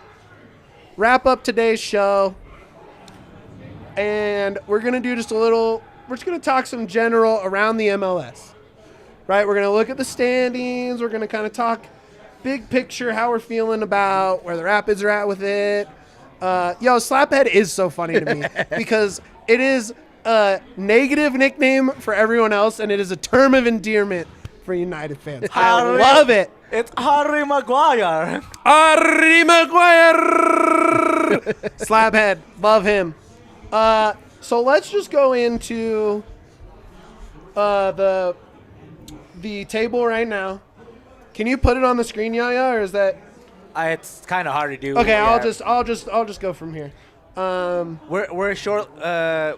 Speaker 1: Wrap up today's show, and we're gonna do just a little. We're just gonna talk some general around the MLS. Right? We're gonna look at the standings. We're gonna kind of talk big picture, how we're feeling about where the Rapids are at with it. Slaphead is so funny to me because it is a negative nickname for everyone else, and it is a term of endearment for United fans. I love it.
Speaker 3: It's Harry Maguire.
Speaker 1: Harry Maguire. Slaphead. Love him. So let's just go into the table right now. Can you put it on the screen, Yaya, or is that?
Speaker 3: It's kind of hard to do.
Speaker 1: Okay,
Speaker 3: yeah.
Speaker 1: I'll just go from here.
Speaker 3: We're a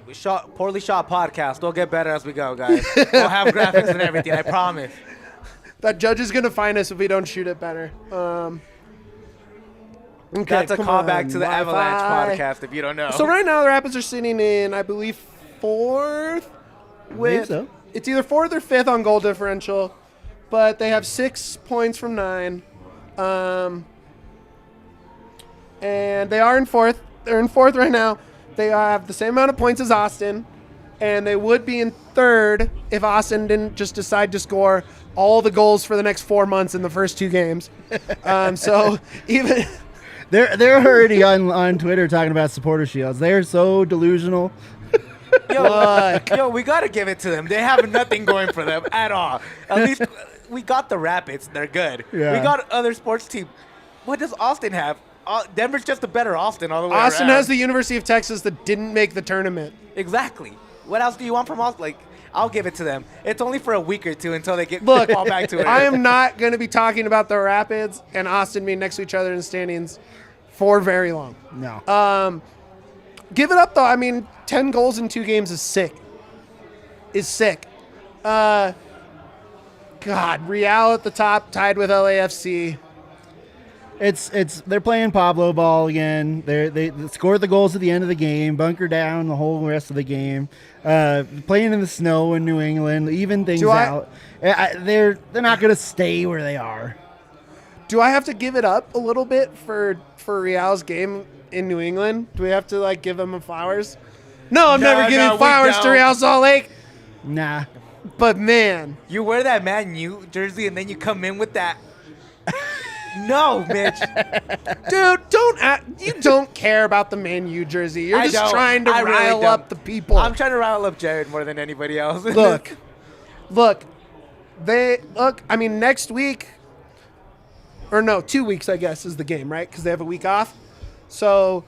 Speaker 3: poorly shot podcast. We'll get better as we go, guys. We'll have graphics and everything. I promise.
Speaker 1: That judge is gonna find us if we don't shoot it better. Okay,
Speaker 3: That's a
Speaker 1: come
Speaker 3: callback
Speaker 1: on,
Speaker 3: to the
Speaker 1: Wi-Fi.
Speaker 3: Avalanche podcast. If you don't know.
Speaker 1: So right now the Rapids are sitting in, I believe, 4th.
Speaker 2: believe so.
Speaker 1: It's either 4th or 5th on goal differential, but they have 6 points from 9. And they are in 4th. They're in 4th right now. They have the same amount of points as Austin, and they would be in 3rd if Austin didn't just decide to score all the goals for the next 4 months in the first 2 games. So even
Speaker 2: They're already on Twitter talking about supporter shields. They're so delusional.
Speaker 3: Yo, we got to give it to them. They have nothing going for them at all. At least we got the Rapids. They're good.
Speaker 2: Yeah.
Speaker 3: We got other sports teams. What does Austin have? Denver's just a better Austin all the way
Speaker 1: Austin
Speaker 3: around.
Speaker 1: has the University of Texas that didn't make the tournament.
Speaker 3: Exactly. What else do you want from Austin? Like, I'll give it to them. It's only for a week or two until they get
Speaker 1: Look,
Speaker 3: fall back to it.
Speaker 1: I am not going to be talking about the Rapids and Austin being next to each other in the standings for very long.
Speaker 2: No.
Speaker 1: Give it up, though. I mean, 10 goals in 2 games is sick. God, Real at the top, tied with LAFC.
Speaker 2: They're playing Pablo ball again. They scored the goals at the end of the game, bunker down the whole rest of the game. Playing in the snow in New England, even things out. They're not going to stay where they are.
Speaker 1: Do I have to give it up a little bit for Real's game in New England? Do we have to like give them flowers? No, I'm never giving flowers to Real Salt Lake.
Speaker 2: Nah.
Speaker 1: But man,
Speaker 3: You wear that Man U jersey and then you come in with that. No, Mitch.
Speaker 1: dude, you don't care about the Man U jersey. You're
Speaker 3: I
Speaker 1: just
Speaker 3: don't.
Speaker 1: trying to
Speaker 3: I really
Speaker 1: rile
Speaker 3: don't.
Speaker 1: up the people.
Speaker 3: I'm trying to rile up Jared more than anybody else.
Speaker 1: Look. I mean, next week, or no, 2 weeks, I guess, is the game, right? Because they have a week off. So,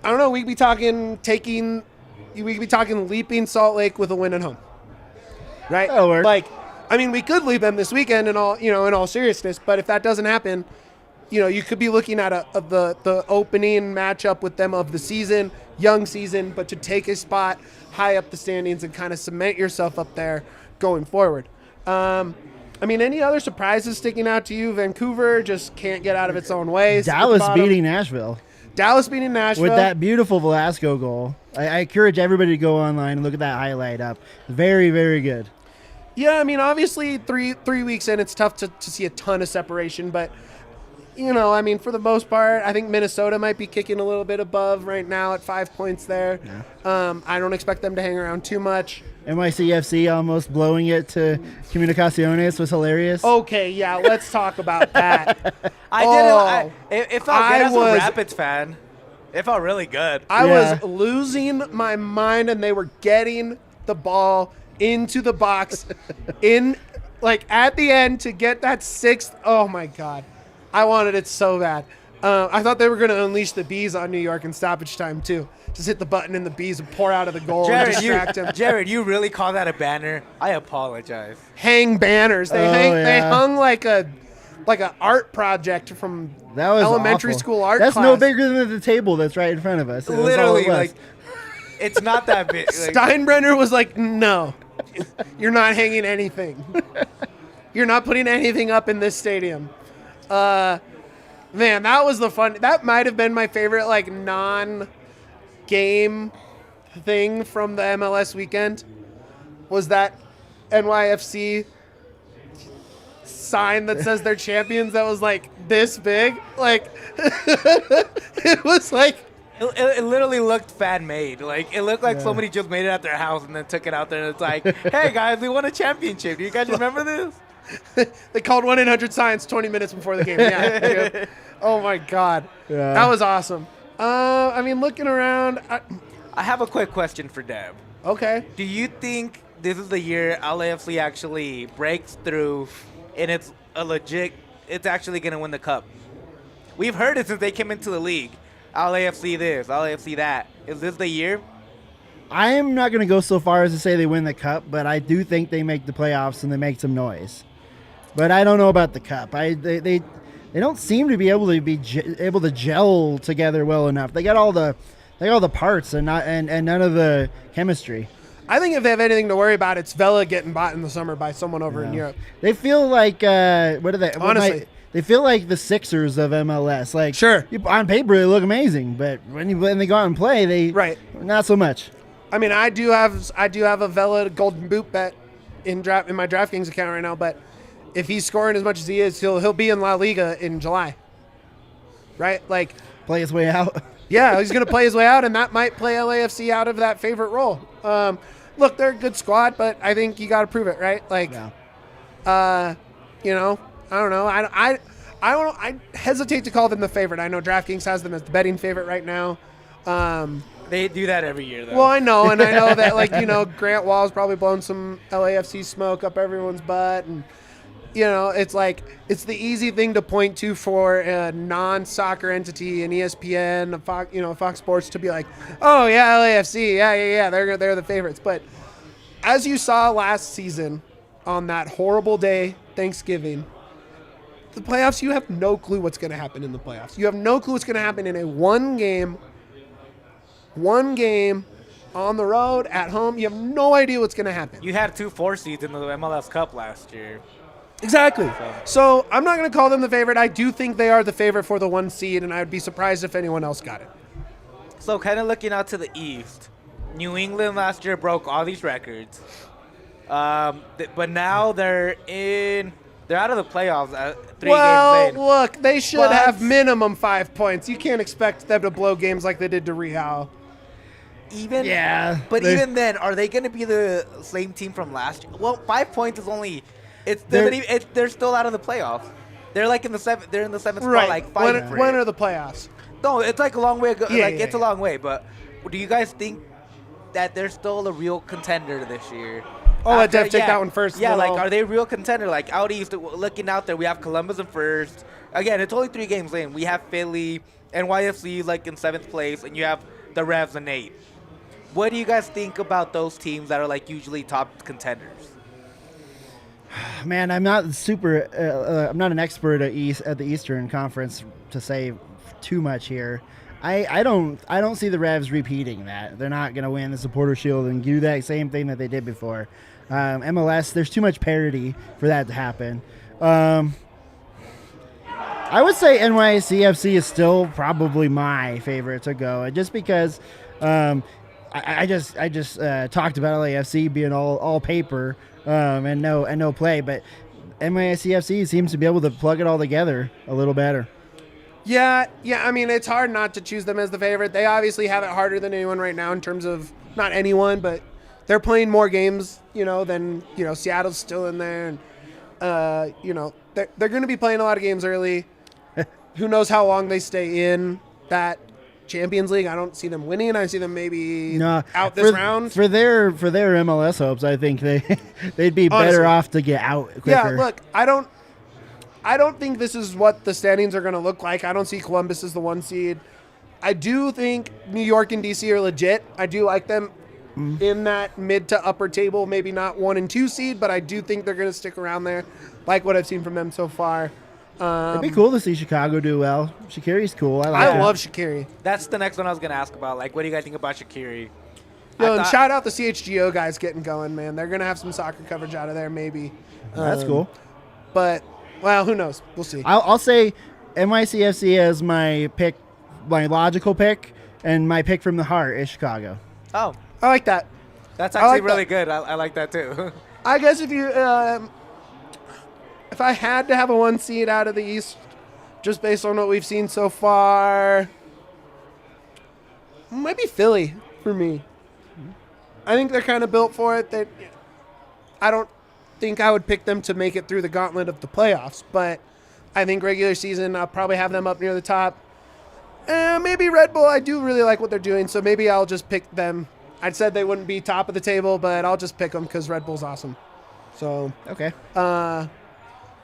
Speaker 1: I don't know. We could be talking leaping Salt Lake with a win at home, right?
Speaker 2: That'll work.
Speaker 1: Like, I mean, we could leap them this weekend in all seriousness. But if that doesn't happen, you could be looking at the opening matchup with them of the season, young season, but to take a spot high up the standings and kind of cement yourself up there going forward. I mean, any other surprises sticking out to you? Vancouver just can't get out of its own way.
Speaker 2: Dallas beating Nashville.
Speaker 1: Nashville.
Speaker 2: With that beautiful Velasco goal. I encourage everybody to go online and look at that highlight up. Very, very good.
Speaker 1: Yeah, I mean, obviously, three weeks in, it's tough to see a ton of separation. But, I mean, for the most part, I think Minnesota might be kicking a little bit above right now at 5 points there. Yeah. I don't expect them to hang around too much.
Speaker 2: NYCFC almost blowing it to Comunicaciones was hilarious.
Speaker 1: Okay, yeah, let's talk about that.
Speaker 3: It felt good as a Rapids fan. It felt really good.
Speaker 1: I was losing my mind, and they were getting the ball into the box at the end to get that 6th. Oh, my God. I wanted it so bad. I thought they were going to unleash the bees on New York in stoppage time, too. Just hit the button and the bees would pour out of the goal and distract him.
Speaker 3: Jared, you really call that a banner? I apologize.
Speaker 1: Hang banners. They hung like a art project from elementary school art class.
Speaker 2: That's no bigger than the table that's right in front of us.
Speaker 3: Literally, it's not that big.
Speaker 1: Steinbrenner was like, no, you're not hanging anything. You're not putting anything up in this stadium. Man, that was the fun. That might have been my favorite, non-game thing from the MLS weekend. Was that NYFC sign that says they're champions that was this big? It was
Speaker 3: It literally looked fan-made. It looked like somebody just made it at their house and then took it out there. And it's like, hey, guys, we won a championship. Do you guys remember this?
Speaker 1: They called 1-800-SCIENCE 20 minutes before the game. Yeah. Oh, my God. Yeah. That was awesome. I mean, looking around.
Speaker 3: I have a quick question for Deb.
Speaker 1: Okay.
Speaker 3: Do you think this is the year LAFC actually breaks through and it's actually going to win the cup? We've heard it since they came into the league. LAFC this, LAFC that. Is this the year?
Speaker 2: I am not going to go so far as to say they win the cup, but I do think they make the playoffs and they make some noise. But I don't know about the cup. They don't seem to be able to gel together well enough. They got all the parts and none of the chemistry.
Speaker 1: I think if they have anything to worry about, it's Vela getting bought in the summer by someone over in Europe.
Speaker 2: They feel like what are they?
Speaker 1: Honestly.
Speaker 2: They feel like the Sixers of MLS.
Speaker 1: Sure.
Speaker 2: On paper, they look amazing, but when they go out and play, they not so much.
Speaker 1: I mean, I do have a Vela Golden Boot bet in my DraftKings account right now, but if he's scoring as much as he is, he'll be in La Liga in July. Right?
Speaker 2: Play his way out.
Speaker 1: Yeah, he's going to play his way out, and that might play LAFC out of that favorite role. Look, they're a good squad, but I think you got to prove it, right? I don't know. I hesitate to call them the favorite. I know DraftKings has them as the betting favorite right now.
Speaker 3: They do that every year, though.
Speaker 1: Well, I know, and I know that, Grant Wall's probably blown some LAFC smoke up everyone's butt, and you know, it's like it's the easy thing to point to for a non-soccer entity, an ESPN, Fox Sports, to be like, oh yeah, LAFC, yeah, they're the favorites. But as you saw last season on that horrible day, Thanksgiving, the playoffs, you have no clue what's going to happen in the playoffs. You have no clue what's going to happen in a one game on the road, at home. You have no idea what's going to happen.
Speaker 3: You had 2 4 seeds in the MLS Cup last year.
Speaker 1: Exactly. So I'm not going to call them the favorite. I do think they are the favorite for the 1 seed, and I would be surprised if anyone else got it.
Speaker 3: So kind of looking out to the East, New England last year broke all these records. But now they're out of the playoffs 3 games in.
Speaker 1: Well, look, they should have minimum 5 points. You can't expect them to blow games like they did to Real.
Speaker 3: Even then, are they going to be the same team from last year? Well, 5 points is only. They're still out of the playoffs. They're like in the seventh. They're in the 7th spot, like fighting for it.
Speaker 1: When are the playoffs?
Speaker 3: No, it's like a long way. It's a long way. But do you guys think that they're still a real contender this year?
Speaker 1: Oh, let Dev take that one first.
Speaker 3: Yeah, are they a real contender? Like out east, looking out there, we have Columbus in first. Again, it's only 3 games in. We have Philly, NYFC like in 7th place, and you have the Revs in 8th. What do you guys think about those teams that are like usually top contenders?
Speaker 2: Man, I'm not I'm not an expert at the Eastern Conference to say too much here. I don't see the Revs repeating that. They're not going to win the Supporter Shield and do that same thing that they did before. MLS, there's too much parity for that to happen. I would say NYCFC is still probably my favorite to go, just because I just talked about LAFC being all paper and no play, but NYCFC seems to be able to plug it all together a little better.
Speaker 1: Yeah. I mean, it's hard not to choose them as the favorite. They obviously have it harder than anyone right now in terms of not anyone, but they're playing more games, than Seattle's still in there, and they're going to be playing a lot of games early. Who knows how long they stay in that Champions League? I don't see them winning. I see them maybe out this round.
Speaker 2: For their MLS hopes, I think they'd be better off to get out quicker.
Speaker 1: Yeah, look, I don't think this is what the standings are going to look like. I don't see Columbus as the 1 seed. I do think New York and DC are legit. I do like them in that mid to upper table, maybe not 1 and 2 seed, but I do think they're going to stick around there, like what I've seen from them so far.
Speaker 2: It'd be cool to see Chicago do well. Shaqiri's cool. I
Speaker 1: love Shaqiri.
Speaker 3: That's the next one I was going to ask about. Like, what do you guys think about Shaqiri?
Speaker 1: And shout out the CHGO guys getting going, man. They're going to have some soccer coverage out of there, maybe.
Speaker 2: That's cool.
Speaker 1: But, well, who knows? We'll see.
Speaker 2: I'll say NYCFC as my pick, my logical pick, and my pick from the heart is Chicago.
Speaker 3: Oh.
Speaker 1: I like that.
Speaker 3: That's actually really good. I like that, too.
Speaker 1: I guess if I had to have a 1 seed out of the East, just based on what we've seen so far, might be Philly for me. I think they're kind of built for it. I don't think I would pick them to make it through the gauntlet of the playoffs, but I think regular season, I'll probably have them up near the top. Maybe Red Bull, I do really like what they're doing, so maybe I'll just pick them. I said they wouldn't be top of the table, but I'll just pick them because Red Bull's awesome. So,
Speaker 2: okay.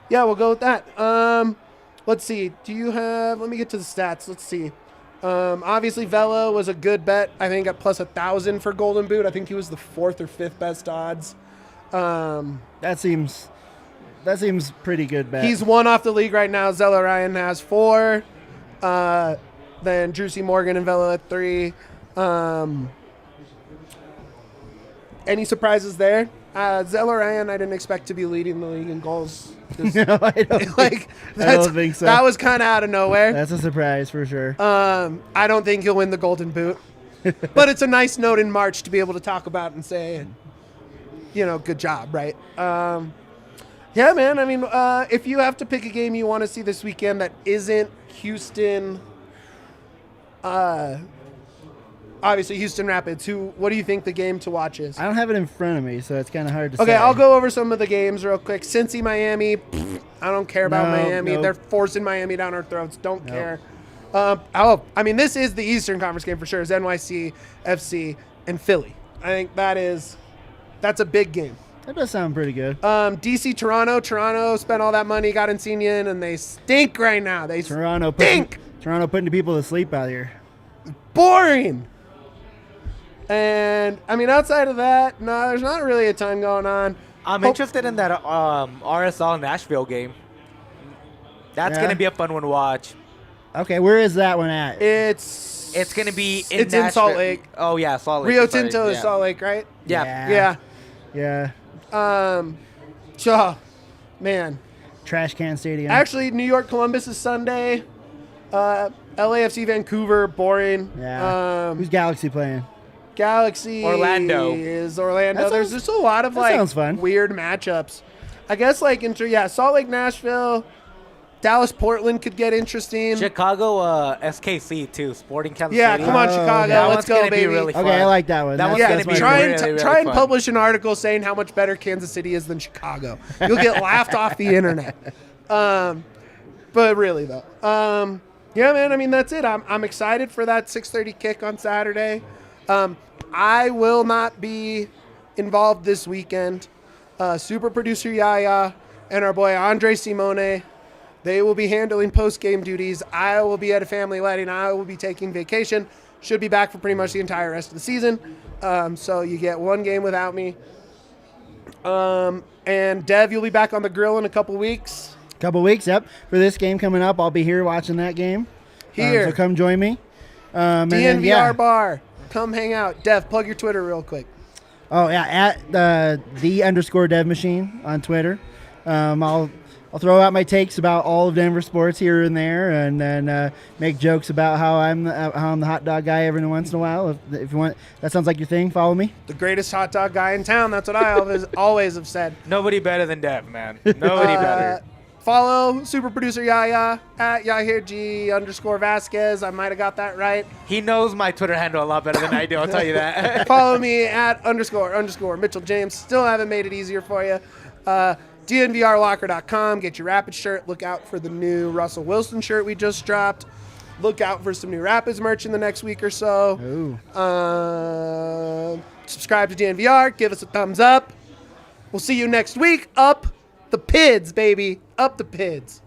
Speaker 1: Yeah, we'll go with that. Let's see. Let me get to the stats. Let's see. Obviously, Vela was a good bet. I think at plus 1,000 for Golden Boot. I think he was the 4th or 5th best odds.
Speaker 2: That seems pretty good bet.
Speaker 1: He's 1 off the league right now. Zella Ryan has 4. Then Drusy Morgan and Vela at 3. Any surprises there? Zella Ryan, I didn't expect to be leading the league in goals.
Speaker 2: No, I don't think so.
Speaker 1: That was kind of out of nowhere.
Speaker 2: That's a surprise for sure.
Speaker 1: I don't think he'll win the Golden Boot. But it's a nice note in March to be able to talk about and say, good job, right? Yeah, man. I mean, if you have to pick a game you want to see this weekend that isn't Houston, obviously Houston Rapids, what do you think the game to watch is?
Speaker 2: I don't have it in front of me, so it's kind of hard to say.
Speaker 1: Okay, I'll go over some of the games real quick. Cincy, Miami, I don't care about Miami.
Speaker 2: Nope.
Speaker 1: They're forcing Miami down our throats. Don't care. This is the Eastern Conference game for sure. Is NYC, FC, and Philly. I think that's a big game.
Speaker 2: That does sound pretty good.
Speaker 1: DC, Toronto. Toronto spent all that money, got Insigne in, and they stink right now. They stink.
Speaker 2: Toronto putting people to sleep out here.
Speaker 1: Boring. And, I mean, outside of that, no, there's not really a ton going on.
Speaker 3: I'm interested in that RSL Nashville game. That's going to be a fun one to watch.
Speaker 2: Okay, where is that one at?
Speaker 1: It's
Speaker 3: going to be
Speaker 1: in
Speaker 3: Nashville.
Speaker 1: Salt Lake.
Speaker 3: Oh, yeah, Salt Lake.
Speaker 1: Rio Tinto is Salt Lake, right?
Speaker 3: Yeah.
Speaker 1: Yeah.
Speaker 2: Yeah.
Speaker 1: Man.
Speaker 2: Trash can stadium.
Speaker 1: Actually, New York Columbus is Sunday. LAFC Vancouver, boring.
Speaker 2: Yeah. Who's Galaxy playing?
Speaker 1: Galaxy
Speaker 3: Orlando.
Speaker 1: is Orlando.
Speaker 2: There's
Speaker 1: just a lot of
Speaker 2: sounds fun.
Speaker 1: weird matchups. I guess Salt Lake, Nashville, Dallas, Portland could get interesting.
Speaker 3: Chicago, SKC too. Sporting Kansas
Speaker 1: Yeah,
Speaker 3: City.
Speaker 1: come on, Chicago.
Speaker 3: That
Speaker 1: Let's
Speaker 3: one's
Speaker 1: go,
Speaker 3: gonna
Speaker 1: baby.
Speaker 3: Be really fun.
Speaker 2: Okay, I like that one.
Speaker 3: That one's
Speaker 1: Yeah,
Speaker 3: gonna be
Speaker 1: try and
Speaker 3: fun.
Speaker 1: publish an article saying how much better Kansas City is than Chicago. You'll get laughed off the internet. But really though, yeah, man. I mean, that's it. I'm excited for that 6:30 kick on Saturday. I will not be involved this weekend. Super producer Yaya and our boy Andre Simone, they will be handling post-game duties. I will be at a family wedding. I will be taking vacation. Should be back for pretty much the entire rest of the season. So you get one game without me. And Dev, you'll be back on the grill in a couple weeks.
Speaker 2: Couple weeks, yep. For this game coming up, I'll be here watching that game.
Speaker 1: Here.
Speaker 2: So come join me.
Speaker 1: DNVR Bar. Come hang out. Dev, plug your Twitter real quick.
Speaker 2: Oh, yeah, at _Dev Machine on Twitter. I'll throw out my takes about all of Denver sports here and there, and then make jokes about how I'm the hot dog guy every once in a while. If you want, that sounds like your thing. Follow me.
Speaker 1: The greatest hot dog guy in town. That's what I always have said.
Speaker 3: Nobody better than Dev, man. Nobody better.
Speaker 1: Follow super producer Yaya at Yahir _Vazquez. I might have got that right.
Speaker 3: He knows my Twitter handle a lot better than I do. I'll tell you that.
Speaker 1: Follow me at _ Mitchell James. Still haven't made it easier for you. DNVRlocker.com. Get your Rapids shirt. Look out for the new Russell Wilson shirt we just dropped. Look out for some new Rapids merch in the next week or so. Subscribe to DNVR. Give us a thumbs up. We'll see you next week. Up the PIDs, baby. Up the PIDs.